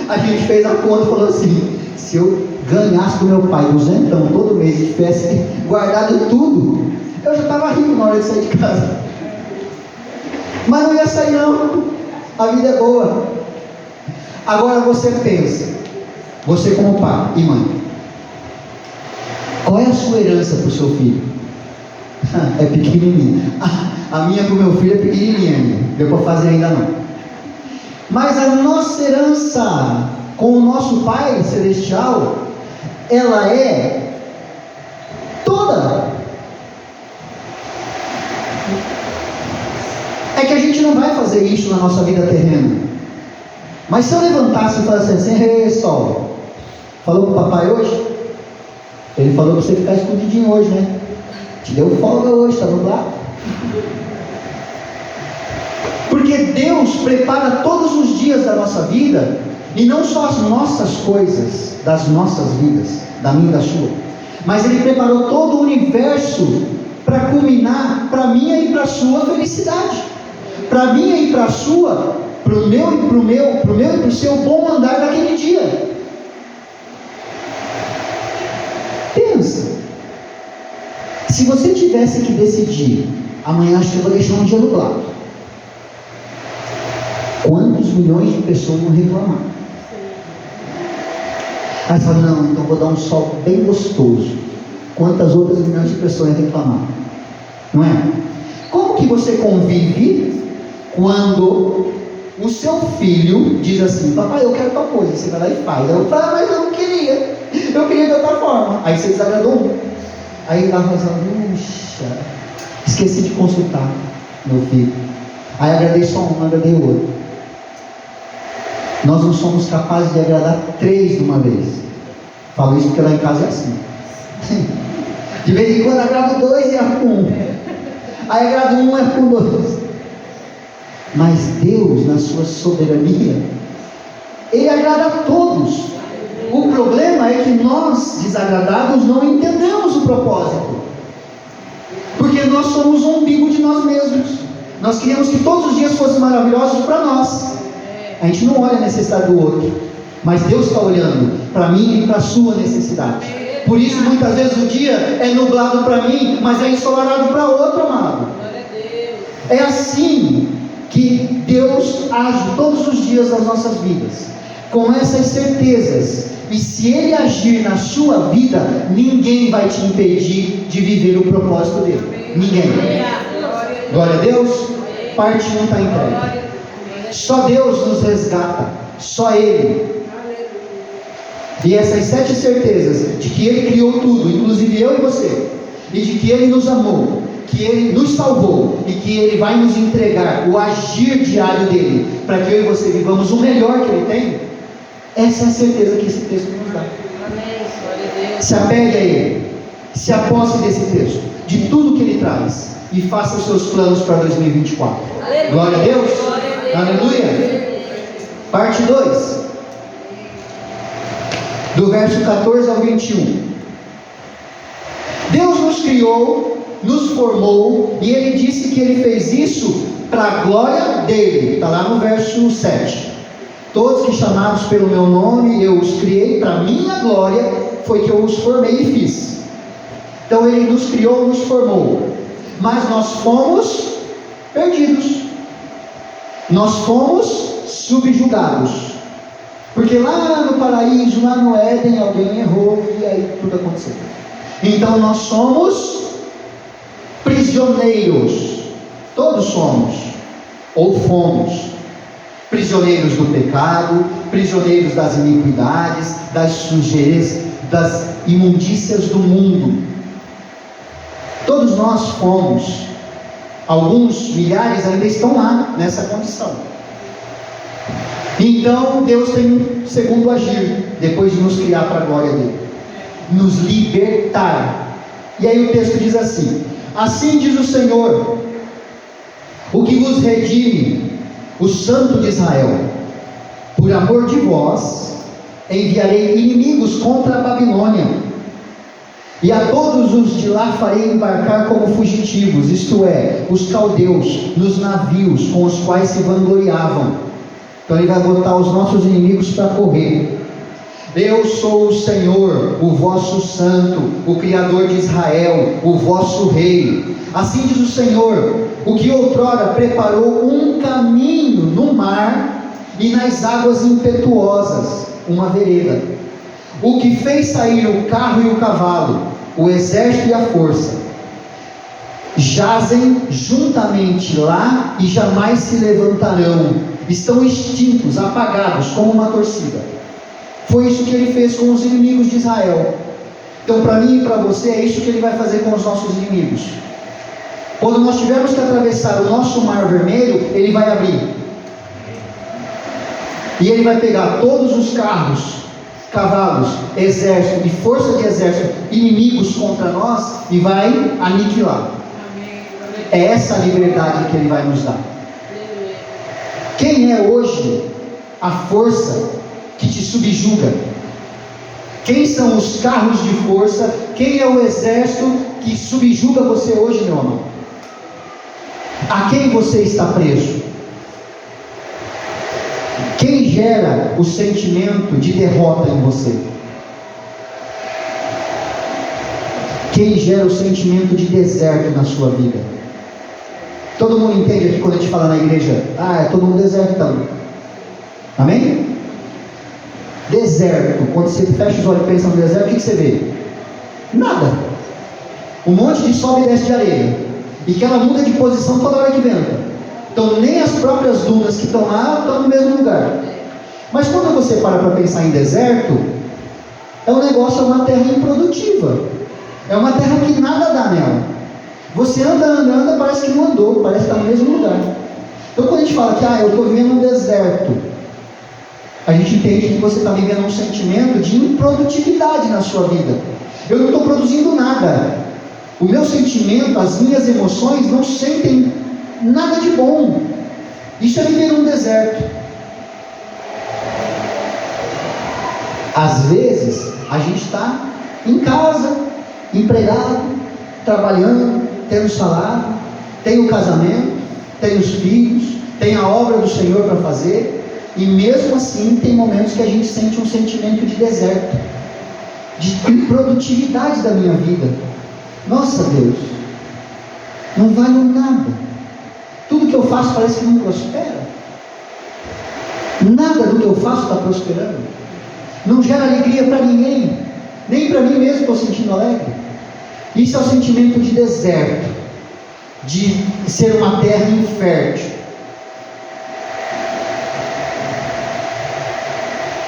a gente fez a conta e falou assim: se eu ganhasse do meu pai 200 todo mês e tivesse guardado tudo, eu já estava rico na hora de sair de casa. Mas não ia sair não. A vida é boa. Agora você pensa, você como pai e mãe, qual é a sua herança para o seu filho? É pequenininha. A minha para o meu filho é pequenininha ainda. Deu para fazer ainda não. Mas a nossa herança com o nosso Pai Celestial, ela é toda. É que a gente não vai fazer isso na nossa vida terrena. Mas se eu levantasse e falasse assim: ei, Sol, falou com o papai hoje? Ele falou para você ficar escondidinho hoje, né? Te deu folga hoje, tá nublado. Porque Deus prepara todos os dias da nossa vida, e não só as nossas coisas, das nossas vidas, da minha e da sua, mas Ele preparou todo o universo para culminar para a minha e para a sua felicidade, para a minha e para a sua, para o meu e para o seu bom andar naquele dia. Pensa, se você tivesse que decidir, amanhã acho que eu vou deixar um dia nublado, quantos milhões de pessoas vão reclamar? Aí você fala: não, então vou dar um sol bem gostoso. Quantas outras milhões de pessoas vão reclamar? Não é? Como que você convive quando o seu filho diz assim: papai, eu quero tal coisa? Você vai lá e faz. Eu falo: mas eu não queria. Eu queria de outra forma. Aí você desagradou um. Aí ele vai falando: puxa, esqueci de consultar meu filho. Aí agradei só um, agradei o outro. Nós não somos capazes de agradar 3 de uma vez. Falo isso porque lá em casa é assim. De vez em quando agrado 2 e erro com 1. Aí agrado 1 e erro com 2. Mas Deus, na sua soberania, Ele agrada a todos. O problema é que nós, desagradados, não entendemos o propósito. Porque nós somos o umbigo de nós mesmos. Nós queríamos que todos os dias fossem maravilhosos para nós. A gente não olha a necessidade do outro, mas Deus está olhando para mim e para a sua necessidade. Por isso muitas vezes o dia é nublado para mim, mas é ensolarado para outro, amado. É assim que Deus age todos os dias das nossas vidas, com essas certezas. E se Ele agir na sua vida, ninguém vai te impedir de viver o propósito dele. Ninguém. Glória a Deus. Parte 1 está entregue. Só Deus nos resgata, só Ele. E essas 7 certezas de que Ele criou tudo, inclusive eu e você, e de que Ele nos amou, que Ele nos salvou e que Ele vai nos entregar o agir diário dele, para que eu e você vivamos o melhor que Ele tem. Essa é a certeza que esse texto nos dá. Se apegue a Ele, se aposse desse texto, de tudo que Ele traz, e faça os seus planos para 2024. Glória a Deus. Aleluia. Parte 2, do verso 14 ao 21. Deus nos criou, nos formou, e Ele disse que Ele fez isso para a glória dEle. Está lá no verso 7. Todos que chamados pelo meu nome, eu os criei para a minha glória, foi que eu os formei e fiz. Então Ele nos criou, nos formou, mas nós fomos perdidos. Nós fomos subjugados, porque lá no paraíso, lá no Éden, alguém errou e aí tudo aconteceu. Então nós somos prisioneiros. Todos somos, ou fomos, prisioneiros do pecado, prisioneiros das iniquidades, das sujeiras, das imundícias do mundo. Todos nós fomos. Alguns milhares ainda estão lá, nessa condição. Então Deus tem um segundo agir, depois de nos criar para a glória dele: nos libertar. E aí o texto diz assim: assim diz o Senhor, o que vos redime, o Santo de Israel: por amor de vós enviarei inimigos contra a Babilônia, e a todos os de lá farei embarcar como fugitivos, isto é, os caldeus, nos navios com os quais se vangloriavam. Então ele vai botar os nossos inimigos para correr. Eu sou o Senhor, o vosso santo, o Criador de Israel, o vosso rei. Assim diz o Senhor, o que outrora preparou um caminho no mar e nas águas impetuosas, uma vereda. O que fez sair o carro e o cavalo, o exército e a força, jazem juntamente lá e jamais se levantarão. Estão extintos, apagados, como uma torcida. Foi isso que ele fez com os inimigos de Israel. Então, para mim e para você, é isso que ele vai fazer com os nossos inimigos. Quando nós tivermos que atravessar o nosso mar vermelho, ele vai abrir. E ele vai pegar todos os carros, cavalos, exército e força de exército, inimigos contra nós, e vai aniquilar. É essa a liberdade que ele vai nos dar. Quem é hoje a força que te subjuga? Quem são os carros de força? Quem é o exército que subjuga você hoje, meu amor? A quem você está preso? Quem gera o sentimento de derrota em você? Quem gera o sentimento de deserto na sua vida? Todo mundo entende aqui quando a gente fala na igreja: é todo mundo desertando. Amém? Deserto, quando você fecha os olhos e pensa no deserto, o que você vê? Nada. Um monte de sobe e desce de areia, e que ela muda de posição toda hora que venta. Então nem as próprias dunas que estão lá estão no mesmo lugar. Mas quando você para pensar em deserto, é um negócio, é uma terra improdutiva, é uma terra que nada dá nela. Você anda, parece que não andou, parece que está no mesmo lugar. Então quando a gente fala que eu estou vivendo um deserto, a gente entende que você está vivendo um sentimento de improdutividade na sua vida. Eu não estou produzindo nada. O meu sentimento, as minhas emoções não sentem nada de bom. Isso é viver num deserto. Às vezes a gente está em casa, empregado, trabalhando, tendo salário, tem o casamento, tem os filhos, tem a obra do Senhor para fazer, e mesmo assim tem momentos que a gente sente um sentimento de deserto, de improdutividade da minha vida. Nossa, Deus, não vale nada. Tudo que eu faço parece que não prospera. Nada do que eu faço está prosperando. Não gera alegria para ninguém, nem para mim mesmo estou sentindo alegre. Isso é o sentimento de deserto, de ser uma terra infértil.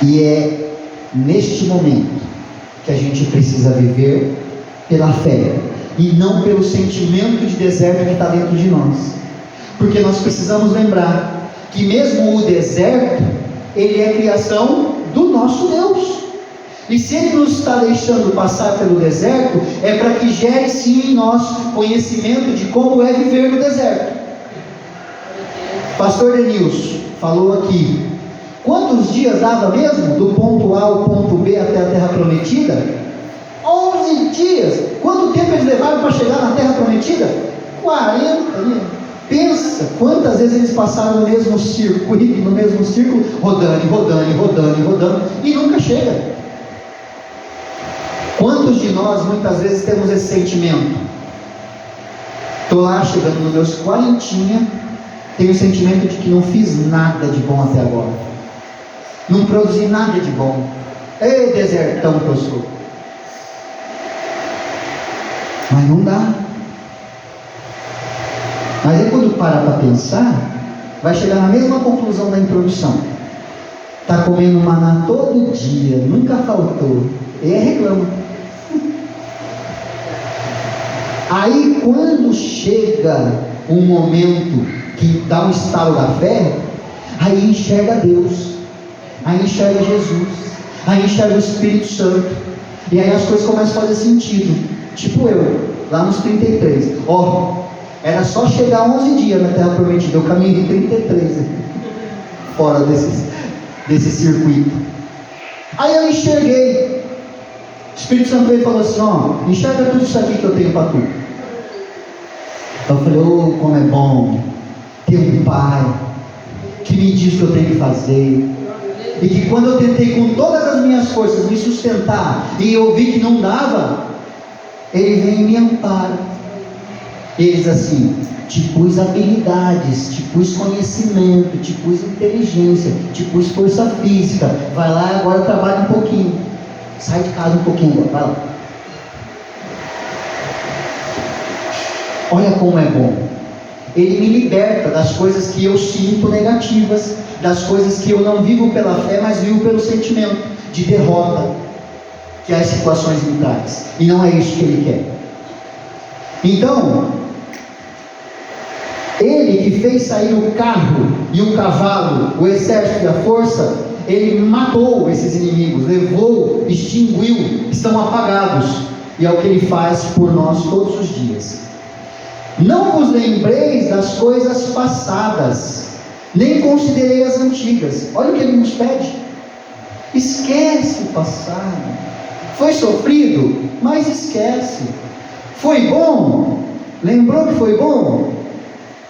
E é neste momento que a gente precisa viver pela fé, e não pelo sentimento de deserto que está dentro de nós. Porque nós precisamos lembrar que mesmo o deserto, ele é criação do nosso Deus. E se ele nos está deixando passar pelo deserto, é para que gere sim em nós conhecimento de como é viver no deserto. Pastor Denilson falou aqui: quantos dias dava mesmo do ponto A ao ponto B até a terra prometida? 11 dias. Quanto tempo eles levaram para chegar na terra prometida? 40 dias. Pensa quantas vezes eles passaram no mesmo circuito, rodando, e nunca chega. Quantos de nós muitas vezes temos esse sentimento? Estou lá chegando nos meus 40, tenho o sentimento de que não fiz nada de bom até agora, não produzi nada de bom. Ei, desertão que eu sou. Mas não dá. Mas aí quando parar para pensar, vai chegar na mesma conclusão da introdução. Está comendo maná todo dia, nunca faltou. E reclama. Aí quando chega um momento que dá um estalo da fé, aí enxerga Deus, aí enxerga Jesus, aí enxerga o Espírito Santo, e aí as coisas começam a fazer sentido. Tipo eu, lá nos 33, era só chegar 11 dias na Terra Prometida, eu caminhei 33, fora desse circuito. Aí eu enxerguei, o Espírito Santo veio e falou assim: enxerga tudo isso aqui que eu tenho para tu. Eu falei: como é bom ter um pai que me diz o que eu tenho que fazer, e que quando eu tentei com todas as minhas forças me sustentar, e eu vi que não dava, ele vem e me ampara. Ele diz assim: te pus habilidades, te pus conhecimento, te pus inteligência, te pus força física, vai lá agora trabalha um pouquinho, sai de casa um pouquinho agora, vai lá. Olha como é bom. Ele me liberta das coisas que eu sinto negativas, das coisas que eu não vivo pela fé, mas vivo pelo sentimento de derrota que as situações me trazem. E não é isso que ele quer. Então, ele que fez sair o carro e o cavalo, o exército e a força, ele matou esses inimigos, levou, extinguiu, estão apagados. E é o que ele faz por nós todos os dias. Não vos lembreis das coisas passadas, nem considerei as antigas. Olha o que ele nos pede. Esquece o passado. Foi sofrido, mas esquece. Foi bom, lembrou que foi bom?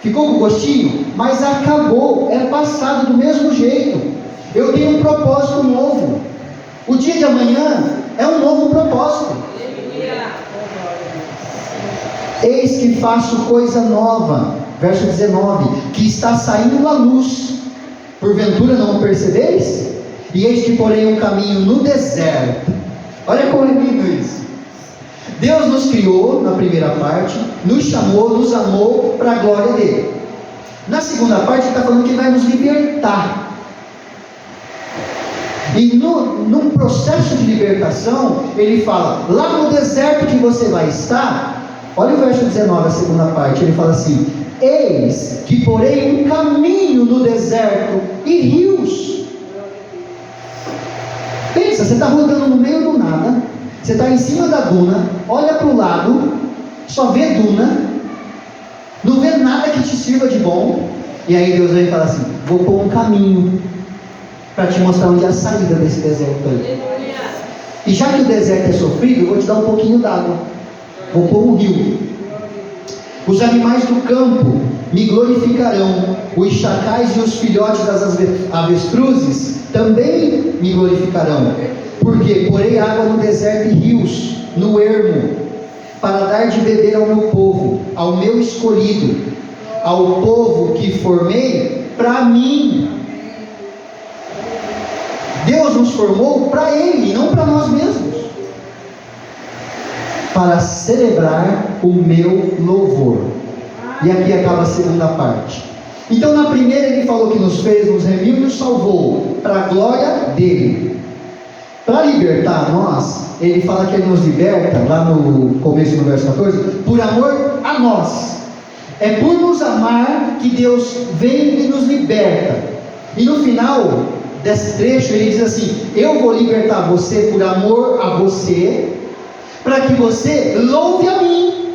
Ficou com gostinho? Mas acabou, é passado do mesmo jeito. Eu tenho um propósito novo. O dia de amanhã é um novo propósito. Eis que faço coisa nova, verso 19, que está saindo à luz, porventura não o percebeis? E eis que porei um caminho no deserto. Olha como é lindo isso. Deus nos criou na primeira parte, nos chamou, nos amou para a glória dele. Na segunda parte ele está falando que ele vai nos libertar. E num processo de libertação, ele fala: lá no deserto que você vai estar. Olha o verso 19, a segunda parte, ele fala assim: eis que porei um caminho no deserto e rios. Pensa, você está rodando no meio do nada, você está em cima da duna, olha para o lado, só vê duna, não vê nada que te sirva de bom, e aí Deus vem e fala assim: vou pôr um caminho para te mostrar onde é a saída desse deserto aí. E já que o deserto é sofrido, eu vou te dar um pouquinho d'água. Vou pôr um rio. Os animais do campo me glorificarão, os chacais e os filhotes das avestruzes também me glorificarão, porque porei água no deserto e rios no ermo, para dar de beber ao meu povo, ao meu escolhido, ao povo que formei para mim. Deus nos formou para Ele, não para nós mesmos, para celebrar o meu louvor. E aqui acaba a segunda parte. Então na primeira ele falou que nos fez, nos remiu e nos salvou para a glória dele. Para libertar nós, ele fala que ele nos liberta, lá no começo do verso 14, por amor a nós. É por nos amar que Deus vem e nos liberta. E no final desse trecho ele diz assim: eu vou libertar você por amor a você, para que você louve a mim.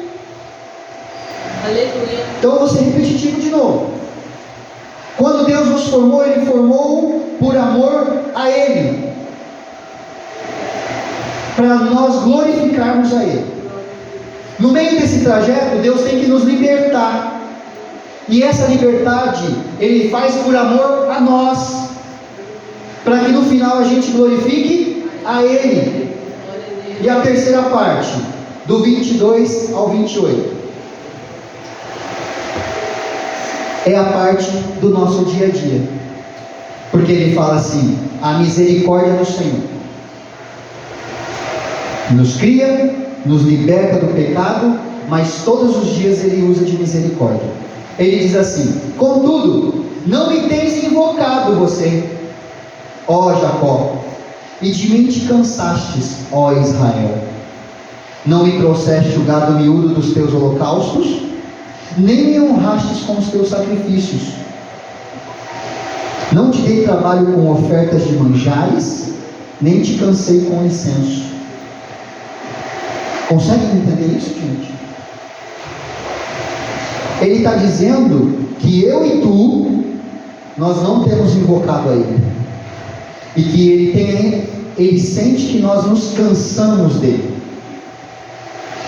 Aleluia. Então eu vou ser repetitivo de novo. Quando Deus nos formou, Ele formou por amor a Ele, para nós glorificarmos a Ele. No meio desse trajeto, Deus tem que nos libertar, e essa liberdade Ele faz por amor a nós, para que no final a gente glorifique a Ele. E a terceira parte, do 22 ao 28, é a parte do nosso dia a dia, porque ele fala assim: a misericórdia do Senhor nos cria, nos liberta do pecado, mas todos os dias ele usa de misericórdia. Ele diz assim: contudo, não me tens invocado você, ó Jacó, e de mim te cansastes, ó Israel. Não me trouxeste o gado miúdo dos teus holocaustos, nem me honrastes com os teus sacrifícios. Não te dei trabalho com ofertas de manjares, nem te cansei com incenso. Conseguem entender isso, gente? Ele está dizendo que eu e tu, nós não temos invocado a Ele, e que Ele sente que nós nos cansamos dele,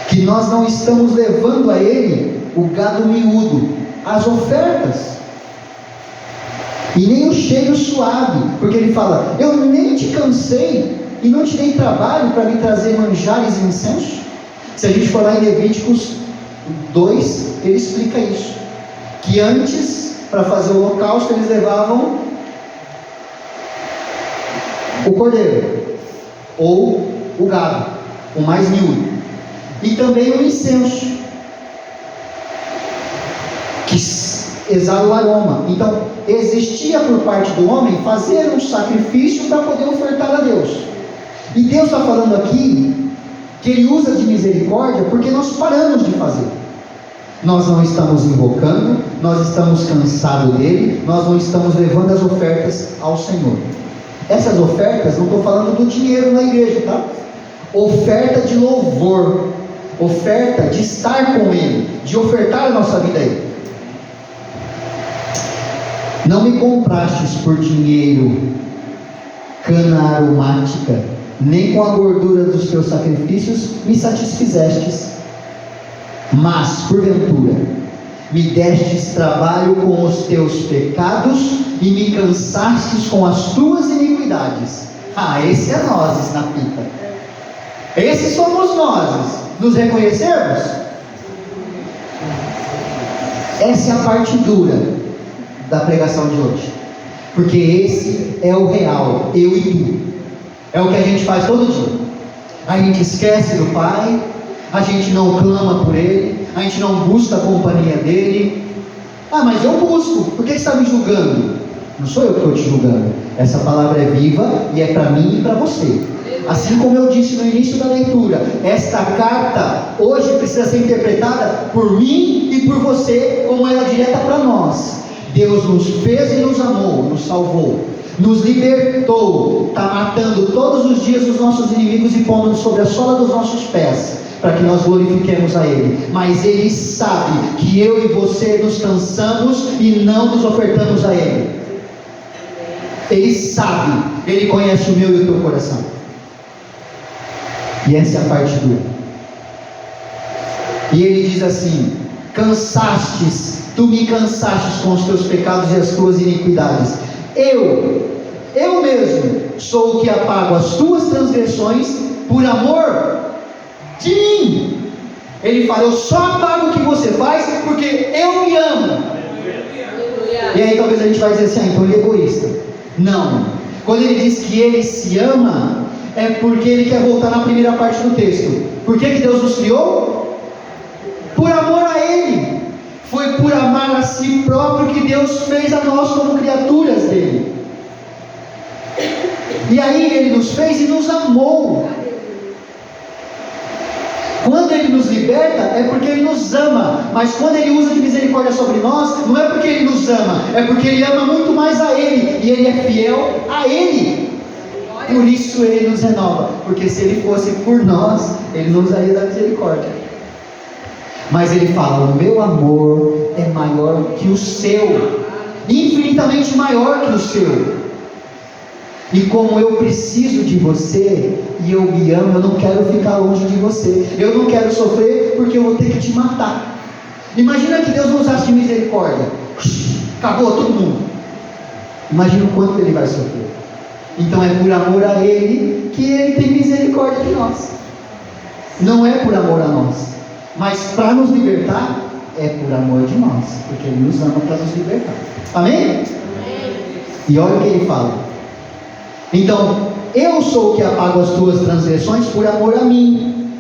que nós não estamos levando a Ele o gado miúdo, as ofertas, e nem o cheiro suave, porque Ele fala: eu nem te cansei e não te dei trabalho para me trazer manjares e incenso. Se a gente for lá em Levíticos 2, ele explica isso, que antes, para fazer o holocausto, eles levavam o cordeiro, ou o gado, o mais miúdo, e também o incenso, que exala o aroma. Então, existia por parte do homem fazer um sacrifício para poder ofertar a Deus. E Deus está falando aqui que Ele usa de misericórdia porque nós paramos de fazer. Nós não estamos invocando, nós estamos cansados dele, nós não estamos levando as ofertas ao Senhor. Essas ofertas, não estou falando do dinheiro na igreja, tá? Oferta de louvor, oferta de estar com Ele, de ofertar a nossa vida a Ele. Não me comprastes por dinheiro cana aromática, nem com a gordura dos teus sacrifícios me satisfizestes, mas porventura me destes trabalho com os teus pecados e me cansastes com as tuas iniquidades. Esse é nós na fita. Esses somos nós. Nos reconhecemos? Essa é a parte dura da pregação de hoje, porque esse é o real, eu e tu. É o que a gente faz todo dia. A gente esquece do Pai, a gente não clama por Ele, a gente não busca a companhia dEle. Mas eu busco, por que você está me julgando? Não sou eu que estou te julgando. Essa palavra é viva e é para mim e para você. Assim como eu disse no início da leitura, esta carta hoje precisa ser interpretada por mim e por você, como ela é direta para nós. Deus nos fez e nos amou, nos salvou, nos libertou, está matando todos os dias os nossos inimigos e pondo sobre a sola dos nossos pés, para que nós glorifiquemos a Ele. Mas Ele sabe que eu e você nos cansamos e não nos ofertamos a Ele. Ele sabe, Ele conhece o meu e o teu coração. E essa é a parte dura. E Ele diz assim: tu me cansastes com os teus pecados e as tuas iniquidades. Eu mesmo sou o que apago as tuas transgressões por amor de mim. Ele fala: eu só apago o que você faz porque eu me amo. E aí talvez a gente vai dizer assim: então ele é egoísta. Não, quando ele diz que ele se ama, é porque ele quer voltar na primeira parte do texto. Por que Deus nos criou? Por amor a Ele. Foi por amar a si próprio que Deus fez a nós como criaturas dele. E aí Ele nos fez e nos amou. Quando Ele nos liberta, é porque Ele nos ama. Mas quando Ele usa de misericórdia sobre nós, não é porque Ele nos ama, é porque Ele ama muito mais a Ele, e Ele é fiel a Ele. Por isso Ele nos renova, porque se Ele fosse por nós, Ele não usaria da misericórdia. Mas Ele fala: o meu amor é maior que o seu, infinitamente maior que o seu. E como eu preciso de você, e eu me amo, eu não quero ficar longe de você. Eu não quero sofrer porque eu vou ter que te matar. Imagina que Deus não usasse de misericórdia. Acabou todo mundo. Imagina o quanto Ele vai sofrer. Então é por amor a Ele que Ele tem misericórdia de nós. Não é por amor a nós, mas para nos libertar, é por amor de nós, porque Ele nos ama para nos libertar. Amém? Amém. E olha o que Ele fala: então, eu sou o que apago as tuas transgressões por amor a mim,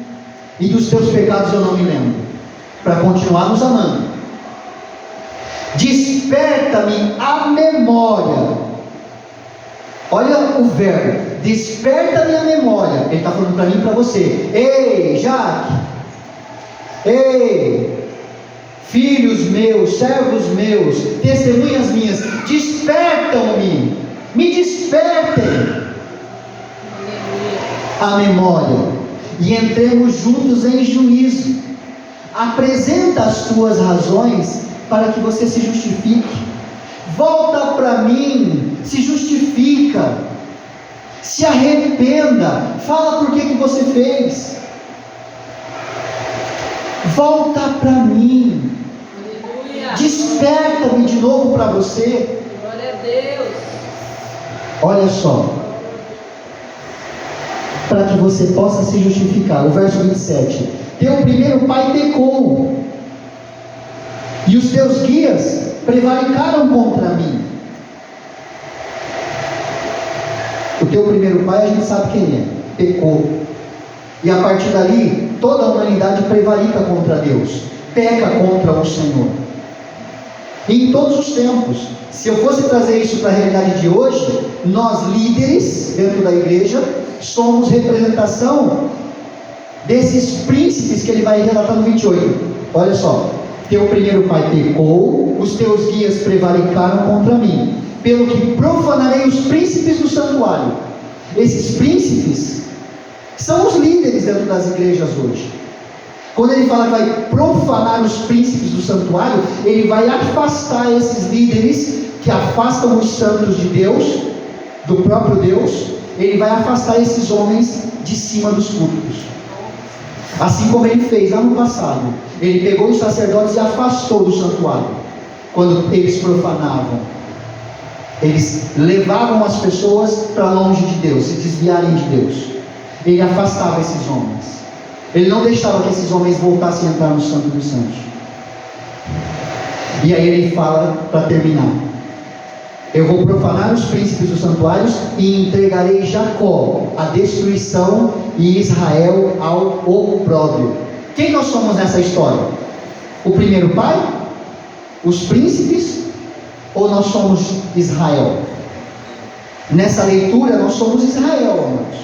e dos teus pecados eu não me lembro, para continuar nos amando. Desperta-me a memória. Olha o verbo, desperta-me a memória. Ele está falando para mim e para você. Ei, Jaque. Ei, filhos meus, servos meus, testemunhas minhas, despertam-me. Me despertem a memória. E entremos juntos em juízo. Apresenta as tuas razões para que você se justifique. Volta para mim, se justifica, se arrependa, fala por que você fez. Volta para mim, Aleluia. desperta-me de novo para você. Glória a Deus. Olha só, para que você possa se justificar. O verso 27: teu primeiro pai pecou, e os teus guias prevaricaram contra mim. O teu primeiro pai a gente sabe quem é, pecou, e a partir dali toda a humanidade prevarica contra Deus, peca contra o Senhor, e em todos os tempos. Se eu fosse trazer isso para a realidade de hoje, nós líderes dentro da igreja somos representação desses príncipes que ele vai relatar no 28. Olha só: teu primeiro pai pecou, os teus guias prevaricaram contra mim, pelo que profanarei os príncipes do santuário. Esses príncipes são os líderes dentro das igrejas hoje. Quando ele fala que vai profanar os príncipes do santuário, ele vai afastar esses líderes que afastam os santos de Deus, do próprio Deus. Ele vai afastar esses homens de cima dos púlpitos, assim como ele fez lá no passado. Ele pegou os sacerdotes e afastou do santuário. Quando eles profanavam, eles levavam as pessoas para longe de Deus, se desviarem de Deus. Ele afastava esses homens. Ele não deixava que esses homens voltassem a entrar no Santo dos Santos. E aí ele fala, para terminar: eu vou profanar os príncipes dos santuários e entregarei Jacó à destruição e Israel ao opróbrio. Quem nós somos nessa história? O primeiro pai? Os príncipes? Ou nós somos Israel? Nessa leitura nós somos Israel, amados,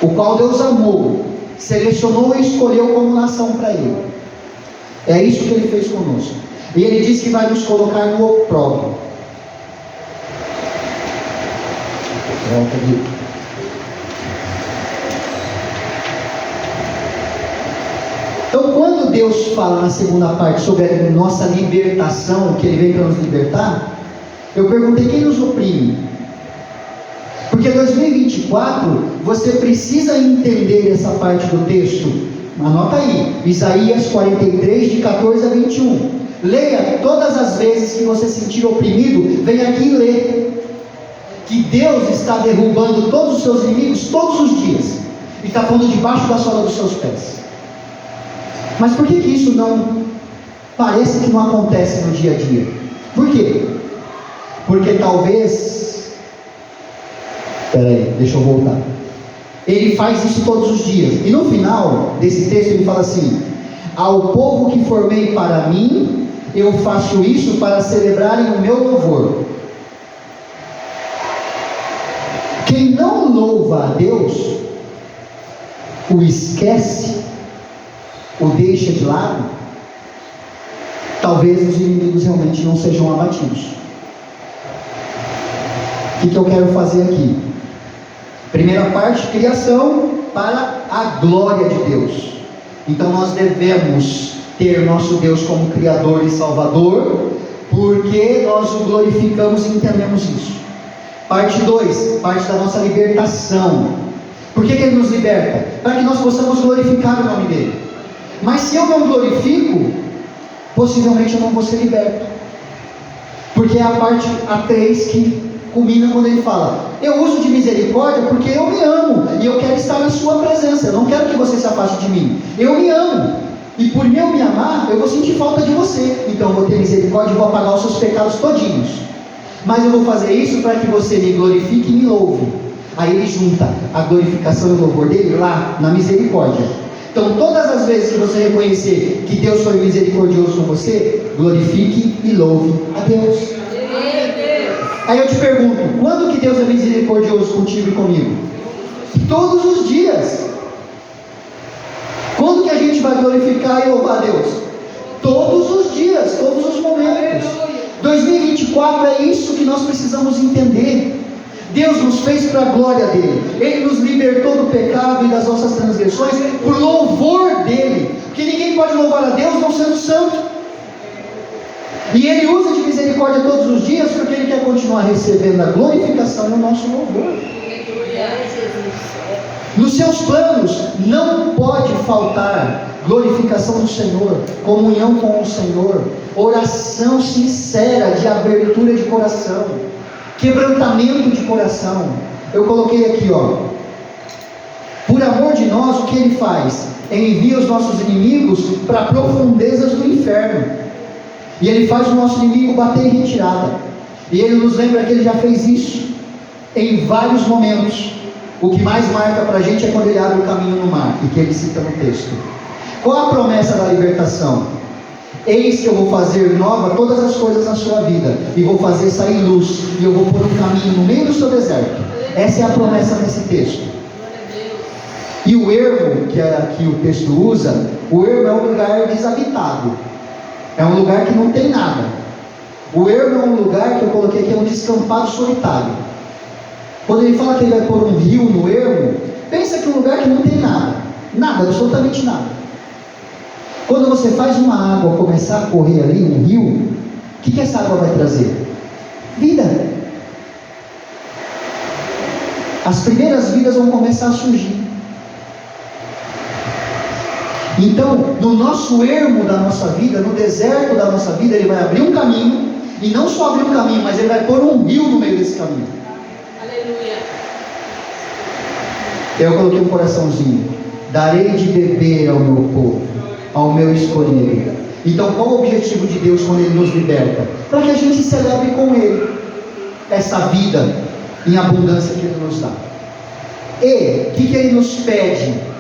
o qual Deus amou, selecionou e escolheu como nação para Ele. É isso que Ele fez conosco. E Ele diz que vai nos colocar no opróbrio. Volta aqui. Então, quando Deus fala na segunda parte sobre a nossa libertação, que Ele vem para nos libertar, eu perguntei: quem nos oprime? Porque 2024, você precisa entender essa parte do texto. Anota aí, Isaías 43, de 14 a 21. Leia todas as vezes que você se sentir oprimido, vem aqui e lê. Que Deus está derrubando todos os seus inimigos todos os dias, e está pondo debaixo da sola dos seus pés. Mas por que isso não parece que não acontece no dia a dia? Por quê? Porque talvez, deixa eu voltar. Ele faz isso todos os dias, e no final desse texto ele fala assim: ao povo que formei para mim, eu faço isso para celebrarem o meu louvor. Quem não louva a Deus, o esquece, o deixa de lado, talvez os inimigos realmente não sejam abatidos. O que eu quero fazer aqui? Primeira parte, criação para a glória de Deus. Então nós devemos ter nosso Deus como Criador e Salvador, porque nós o glorificamos e entendemos isso. Parte 2, parte da nossa libertação. Por que Ele nos liberta? Para que nós possamos glorificar o nome dEle. Mas se eu não glorifico, possivelmente eu não vou ser liberto. Porque é a parte A3 que culmina quando ele fala: eu uso de misericórdia porque eu me amo, e eu quero estar na sua presença, eu não quero que você se afaste de mim. Eu me amo, e por eu me amar, eu vou sentir falta de você. Então eu vou ter misericórdia e vou apagar os seus pecados todinhos. Mas eu vou fazer isso para que você me glorifique e me louve. Aí ele junta a glorificação e o louvor dele lá na misericórdia. Então todas as vezes que você reconhecer que Deus foi misericordioso com você, glorifique e louve a Deus. Aí eu te pergunto, quando que Deus é misericordioso contigo e comigo? Todos os dias. Quando que a gente vai glorificar e louvar a Deus? Todos os dias, todos os momentos. 2024 é isso que nós precisamos entender. Deus nos fez para a glória dele. Ele nos libertou do pecado e das nossas transgressões por louvor dele. Porque ninguém pode louvar a Deus não sendo santo. E ele usa de misericórdia todos os dias porque ele quer continuar recebendo a glorificação no nosso louvor. Nos seus planos não pode faltar glorificação do Senhor, comunhão com o Senhor, oração sincera de abertura de coração, quebrantamento de coração. Eu coloquei aqui, por amor de nós, o que ele faz? Envia os nossos inimigos para profundezas do inferno, e ele faz o nosso inimigo bater em retirada, e ele nos lembra que ele já fez isso em vários momentos. O que mais marca para a gente é quando ele abre o caminho no mar, e que ele cita no texto. Qual a promessa da libertação? Eis que eu vou fazer nova todas as coisas na sua vida, e vou fazer sair luz, e eu vou pôr um caminho no meio do seu deserto. Essa é a promessa desse texto. E o ermo, que aqui o texto usa, o ermo é um lugar desabitado, é um lugar que não tem nada. O ermo é um lugar que eu coloquei aqui, é um descampado solitário. Quando ele fala que ele vai pôr um rio no ermo, pensa que é um lugar que não tem nada, absolutamente nada. Quando você faz uma água começar a correr ali, um rio, o que essa água vai trazer? Vida. As primeiras vidas vão começar a surgir. Então, no nosso ermo da nossa vida, no deserto da nossa vida, ele vai abrir um caminho, e não só abrir um caminho, mas ele vai pôr um rio no meio desse caminho. Aleluia. Eu coloquei um coraçãozinho: darei de beber ao meu povo, ao meu escolhido. Então, qual o objetivo de Deus quando ele nos liberta? Para que a gente celebre com ele essa vida em abundância que ele nos dá. E o que ele nos pede?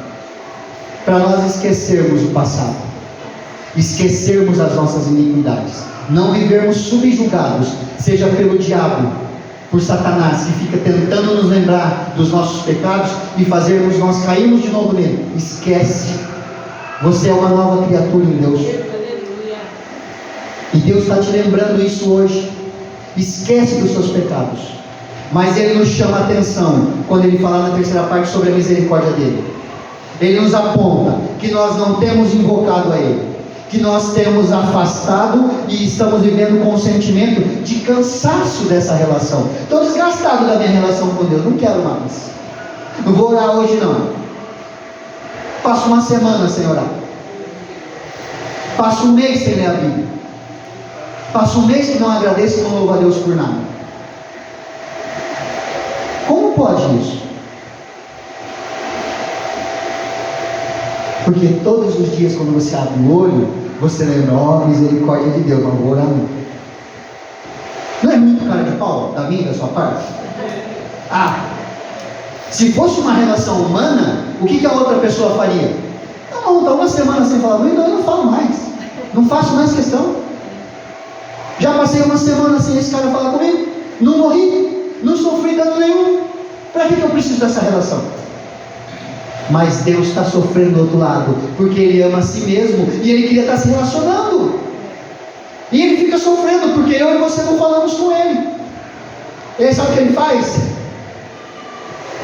Para nós esquecermos o passado, esquecermos as nossas iniquidades, não vivermos subjugados, seja pelo diabo, por Satanás, que fica tentando nos lembrar dos nossos pecados e fazermos nós cairmos de novo nele. Esquece, você é uma nova criatura em Deus, e Deus está te lembrando isso hoje. Esquece dos seus pecados, mas ele nos chama a atenção quando ele fala na terceira parte sobre a misericórdia dele. Ele nos aponta que nós não temos invocado a ele, que nós temos afastado e estamos vivendo com um sentimento de cansaço dessa relação. Estou desgastado da minha relação com Deus, não quero mais, não vou orar hoje não. Passo uma semana sem orar, passo um mês sem ler a Bíblia, passo um mês que não agradeço e não louvo a Deus por nada. Como pode isso? Porque todos os dias, quando você abre o olho, você lembra: misericórdia de Deus, não vou orar não. Não é muito cara de pau da minha, da sua parte? Se fosse uma relação humana, o que a outra pessoa faria? Não, está uma semana sem falar comigo, eu não falo mais, não faço mais questão. Já passei uma semana sem esse cara falar comigo, não morri, não sofri dano nenhum. Para que eu preciso dessa relação? Mas Deus está sofrendo do outro lado, porque Ele ama a si mesmo e Ele queria estar se relacionando, e Ele fica sofrendo porque eu e você não falamos com Ele. E aí sabe o que Ele faz?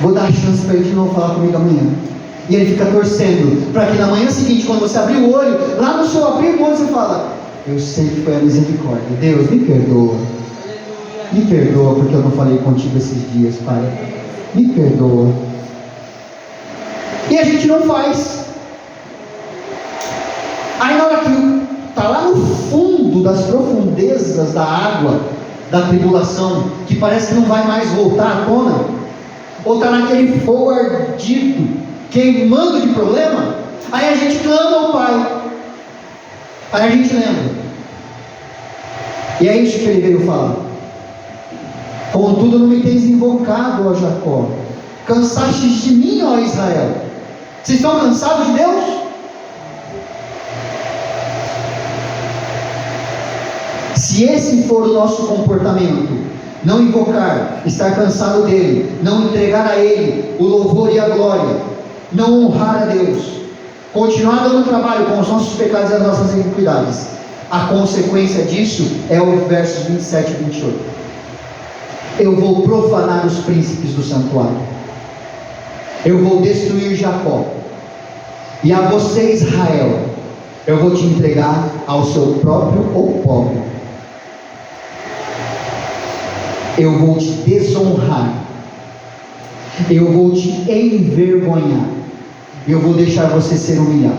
Vou dar chance para Ele de novo falar comigo amanhã. E Ele fica torcendo para que na manhã seguinte, quando você abrir o olho, lá no seu abrir o olho você fala: eu sei que foi a misericórdia. Deus, me perdoa. Me perdoa porque eu não falei contigo esses dias, Pai. Me perdoa. E a gente não faz. Aí na hora que está lá no fundo das profundezas da água, da tribulação, que parece que não vai mais voltar à tona, ou está naquele fogo ardido, queimando de problema, aí a gente clama ao Pai, aí a gente lembra. E é isso que ele veio falar: contudo não me tens invocado, ó Jacó, cansastes de mim, ó Israel. Vocês estão cansados de Deus? Se esse for o nosso comportamento, não invocar, estar cansado dele, não entregar a ele o louvor e a glória, não honrar a Deus, continuar dando trabalho com os nossos pecados e as nossas iniquidades, a consequência disso é o versos 27 e 28. Eu vou profanar os príncipes do santuário, eu vou destruir Jacó, e a você, Israel, eu vou te entregar ao seu próprio opróbrio. Eu vou te desonrar, eu vou te envergonhar, eu vou deixar você ser humilhado.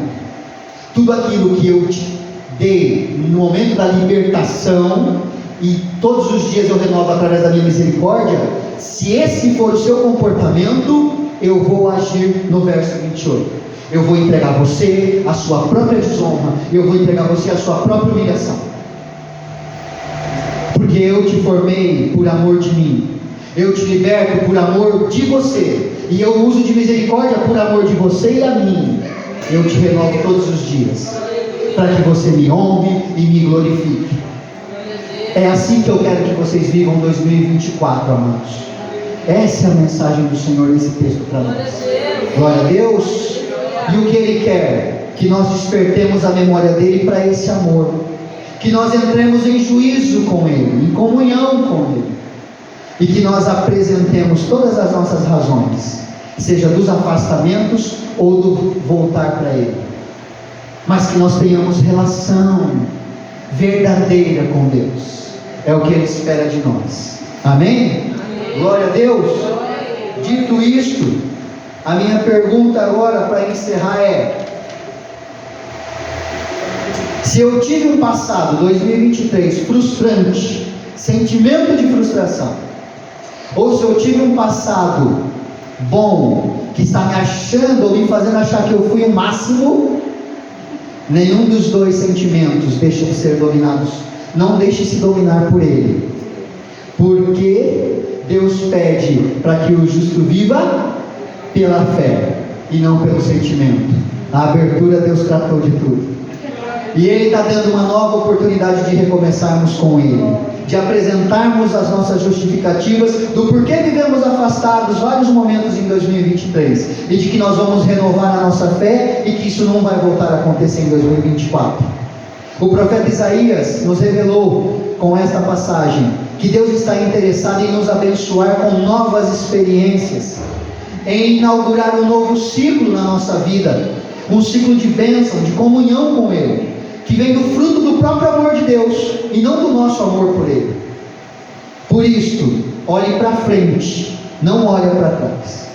Tudo aquilo que eu te dei no momento da libertação, e todos os dias eu renovo através da minha misericórdia, se esse for o seu comportamento, eu vou agir no verso 28. Eu vou entregar você a sua própria desonra, eu vou entregar você a sua própria humilhação. Porque eu te formei por amor de mim, eu te liberto por amor de você, e eu uso de misericórdia por amor de você e a mim. Eu te renovo todos os dias, para que você me honre e me glorifique. É assim que eu quero que vocês vivam 2024, amados. Essa é a mensagem do Senhor nesse texto para nós. Glória a Deus. E o que Ele quer? Que nós despertemos a memória dEle para esse amor, que nós entremos em juízo com Ele, em comunhão com Ele, e que nós apresentemos todas as nossas razões, seja dos afastamentos ou do voltar para Ele, mas que nós tenhamos relação verdadeira com Deus. É o que Ele espera de nós. Amém? Glória a Deus. Dito isto, a minha pergunta agora para encerrar é: se eu tive um passado 2023 frustrante, sentimento de frustração, ou se eu tive um passado bom, que está me achando ou me fazendo achar que eu fui o máximo, nenhum dos dois sentimentos deixa de ser dominados. Não deixe-se dominar por ele, porque Deus pede para que o justo viva pela fé e não pelo sentimento. A abertura Deus tratou de tudo, e Ele está dando uma nova oportunidade de recomeçarmos com Ele, de apresentarmos as nossas justificativas do porquê vivemos afastados vários momentos em 2023, e de que nós vamos renovar a nossa fé e que isso não vai voltar a acontecer em 2024. O profeta Isaías nos revelou com esta passagem que Deus está interessado em nos abençoar com novas experiências, em inaugurar um novo ciclo na nossa vida, um ciclo de bênção, de comunhão com Ele, que vem do fruto do próprio amor de Deus e não do nosso amor por Ele. Por isto, olhe para frente, não olhe para trás.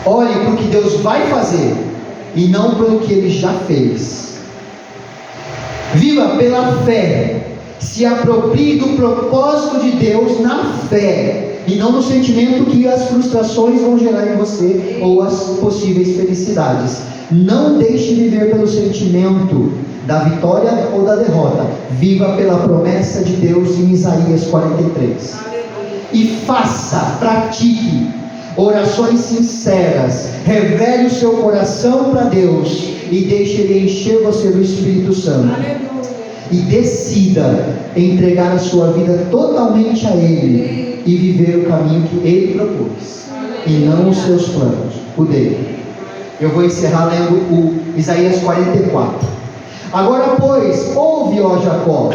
Olhe para o que Deus vai fazer e não pelo que Ele já fez. Viva pela fé, se aproprie do propósito de Deus na fé, e não no sentimento que as frustrações vão gerar em você, ou as possíveis felicidades. Não deixe viver pelo sentimento da vitória ou da derrota. Viva pela promessa de Deus em Isaías 43. E faça, pratique orações sinceras, revele o seu coração para Deus e deixe Ele encher você do Espírito Santo. E decida entregar a sua vida totalmente a Ele e viver o caminho que Ele propôs, e não os seus planos, o dele. Eu vou encerrar lendo o Isaías 44. Agora, pois, ouve, ó Jacó,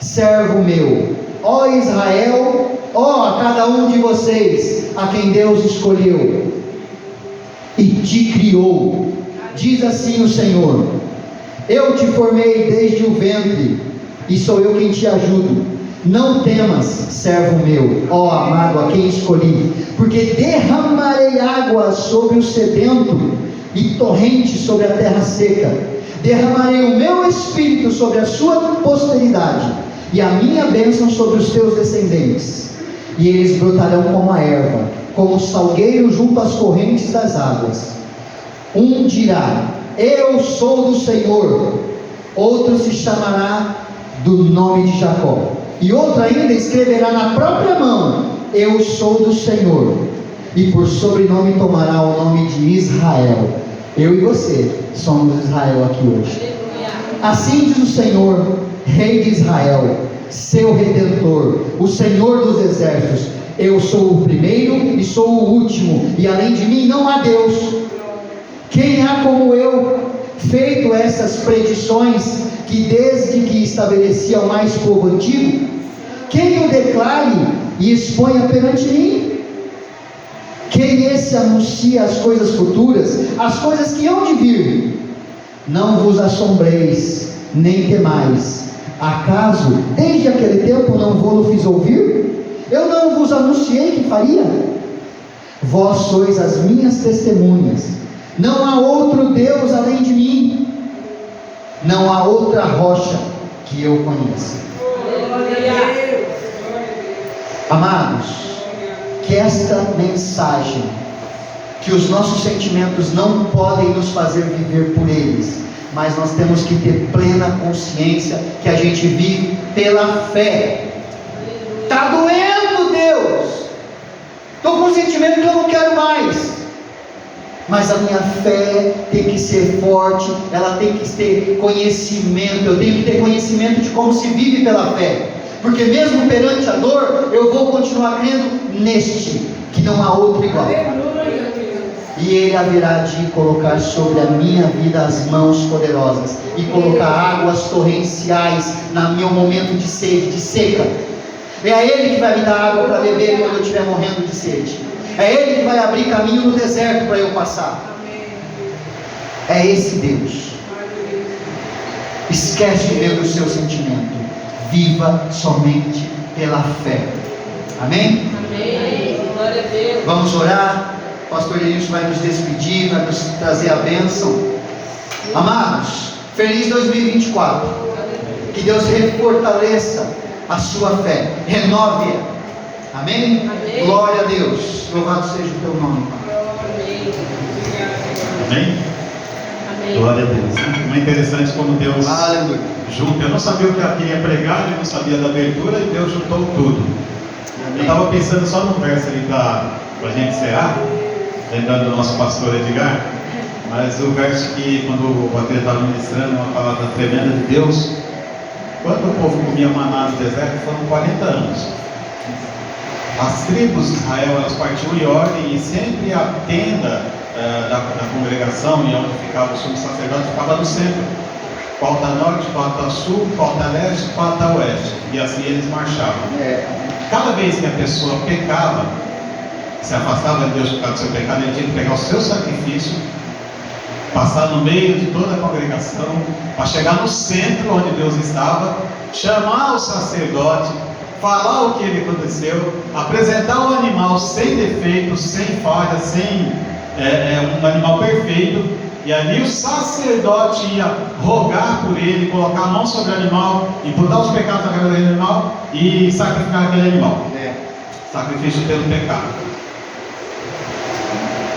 servo meu, ó Israel, ó a cada um de vocês, a quem Deus escolheu e te criou. Diz assim o Senhor: eu te formei desde o ventre, e sou eu quem te ajudo. Não temas, servo meu, ó amado, a quem escolhi, porque derramarei água sobre o sedento e torrente sobre a terra seca. Derramarei o meu espírito sobre a sua posteridade e a minha bênção sobre os teus descendentes. E eles brotarão como a erva, como o salgueiro junto às correntes das águas. Um dirá: eu sou do Senhor. Outro se chamará do nome de Jacó. E outro ainda escreverá na própria mão: eu sou do Senhor. E por sobrenome tomará o nome de Israel. Eu e você somos Israel aqui hoje. Assim diz o Senhor, Rei de Israel: seu Redentor, o Senhor dos Exércitos. Eu sou o primeiro e sou o último, e além de mim não há Deus. Quem há como eu, feito essas predições, que desde que estabeleci ao mais povo antigo? Quem o declare e exponha perante mim? Quem esse anuncia as coisas futuras, as coisas que hão de vir? Não vos assombreis, nem temais. Acaso, desde aquele tempo não vos fiz ouvir? Eu não vos anunciei que faria? Vós sois as minhas testemunhas. Não há outro Deus além de mim. Não há outra rocha que eu conheça. Amados, que esta mensagem, que os nossos sentimentos não podem nos fazer viver por eles, mas nós temos que ter plena consciência que a gente vive pela fé. Está doendo, Deus, estou com um sentimento que eu não quero mais, mas a minha fé tem que ser forte, ela tem que ter conhecimento, eu tenho que ter conhecimento de como se vive pela fé, porque mesmo perante a dor, eu vou continuar crendo neste, que não há outro igual. E Ele haverá de colocar sobre a minha vida as mãos poderosas, e colocar águas torrenciais no meu momento de sede, de seca. É Ele que vai me dar água para beber quando eu estiver morrendo de sede. É Ele que vai abrir caminho no deserto para eu passar. É esse Deus. Esquece o meu e o seu sentimento. Viva somente pela fé. Amém? Amém. Glória a Deus. Vamos orar. O pastor Elício vai nos despedir, vai nos trazer a bênção. Amados, feliz 2024. Que Deus refortaleça a sua fé, renove-a. Amém? Amém. Glória a Deus. Louvado seja o teu nome, Pai. Amém. Amém? Amém. Glória a Deus. É interessante como Deus Aleluia. junta. Eu não sabia o que eu queria pregar, eu não sabia da abertura, e Deus juntou tudo. Eu estava pensando só num verso ali para a gente encerrar, lembrando do nosso pastor Edgar, mas o verso que, quando o Bater estava ministrando, uma palavra tremenda de Deus, quando o povo comia maná no deserto, foram 40 anos. As tribos de Israel, elas partiam em ordem, e sempre a tenda da congregação, e onde ficava o sumo sacerdote, ficava no centro. Porta norte, porta sul, porta leste, porta oeste. E assim eles marchavam. Cada vez que a pessoa pecava, se afastava de Deus por causa do seu pecado, ele tinha que pegar o seu sacrifício, passar no meio de toda a congregação, para chegar no centro onde Deus estava, chamar o sacerdote, falar o que ele aconteceu, apresentar o animal sem defeito, sem falha, sem um animal perfeito, e ali o sacerdote ia rogar por ele, colocar a mão sobre o animal, imputar os pecados daquele animal e sacrificar aquele animal. Sacrifício pelo pecado.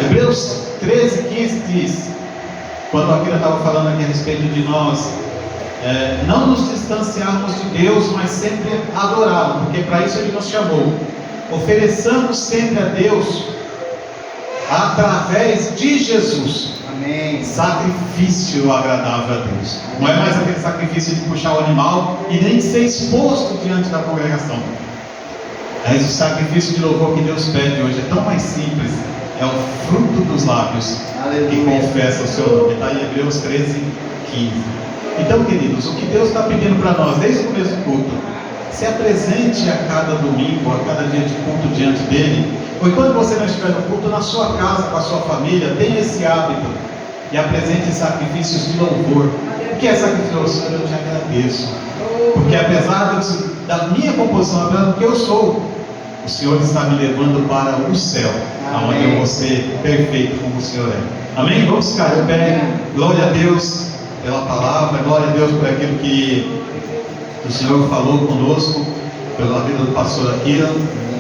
Hebreus 13, 15 diz, quando a Kira estava falando aqui a respeito de nós, não nos distanciarmos de Deus, mas sempre adorá-lo, porque para isso Ele nos chamou. Ofereçamos sempre a Deus, através de Jesus, Amém. sacrifício agradável a Deus. Não é mais aquele sacrifício de puxar o animal e nem de ser exposto diante da congregação. Mas o sacrifício de louvor que Deus pede hoje é tão mais simples. É o fruto dos lábios. Aleluia. Que confessa o seu nome. Está em Hebreus 13, 15. Então, queridos, o que Deus está pedindo para nós desde o começo do culto, se apresente a cada domingo, a cada dia de culto diante dele, ou quando você não estiver no culto, na sua casa, com a sua família, tenha esse hábito e apresente sacrifícios de louvor. O que é sacrifício? Senhor, eu te agradeço, porque apesar da minha composição, apesar do que eu sou, o Senhor está me levando para o céu, onde eu vou ser perfeito como o Senhor é. Amém? Vamos ficar de pé. Glória a Deus pela palavra, glória a Deus por aquilo que o Senhor falou conosco, pela vida do pastor Akira.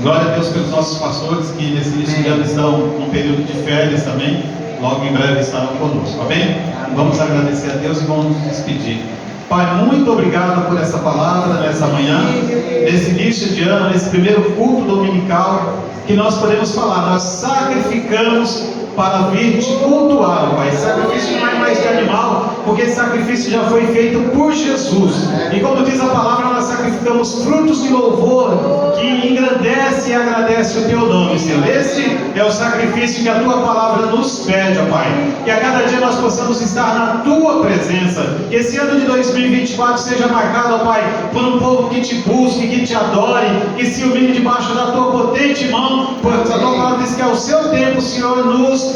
Glória a Deus pelos nossos pastores que nesse início de ano estão num período de férias também, logo em breve estarão conosco. Amém? Vamos agradecer a Deus e vamos nos despedir. Pai, muito obrigado por essa palavra nessa manhã, nesse início de ano, nesse primeiro culto dominical, que nós podemos falar, nós sacrificamos para vir te cultuar, ó Pai. Esse sacrifício não é mais de animal, porque esse sacrifício já foi feito por Jesus. E como diz a palavra, nós sacrificamos frutos de louvor que engrandece e agradece o teu nome, Senhor. Esse é o sacrifício que a tua palavra nos pede, ó Pai. Que a cada dia nós possamos estar na tua presença. Que esse ano de 2024 seja marcado, ó Pai, por um povo que te busque, que te adore, que se humilhe debaixo da tua potente mão, pois a tua palavra diz que ao seu tempo o Senhor nos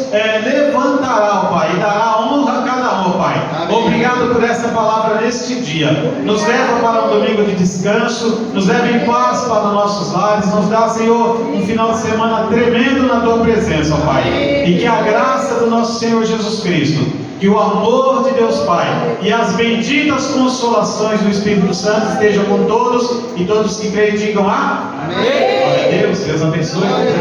levantará, ó Pai, e dará honra a cada um, ó Pai. Obrigado por essa palavra neste dia. Nos leva para um domingo de descanso, nos leva em paz para os nossos lares, nos dá, Senhor, um final de semana tremendo na tua presença, ó Pai. E que a graça do nosso Senhor Jesus Cristo, que o amor de Deus Pai e as benditas consolações do Espírito Santo estejam com todos, e todos que creem digam amém. Glória a Deus, Deus abençoe. Aleluia.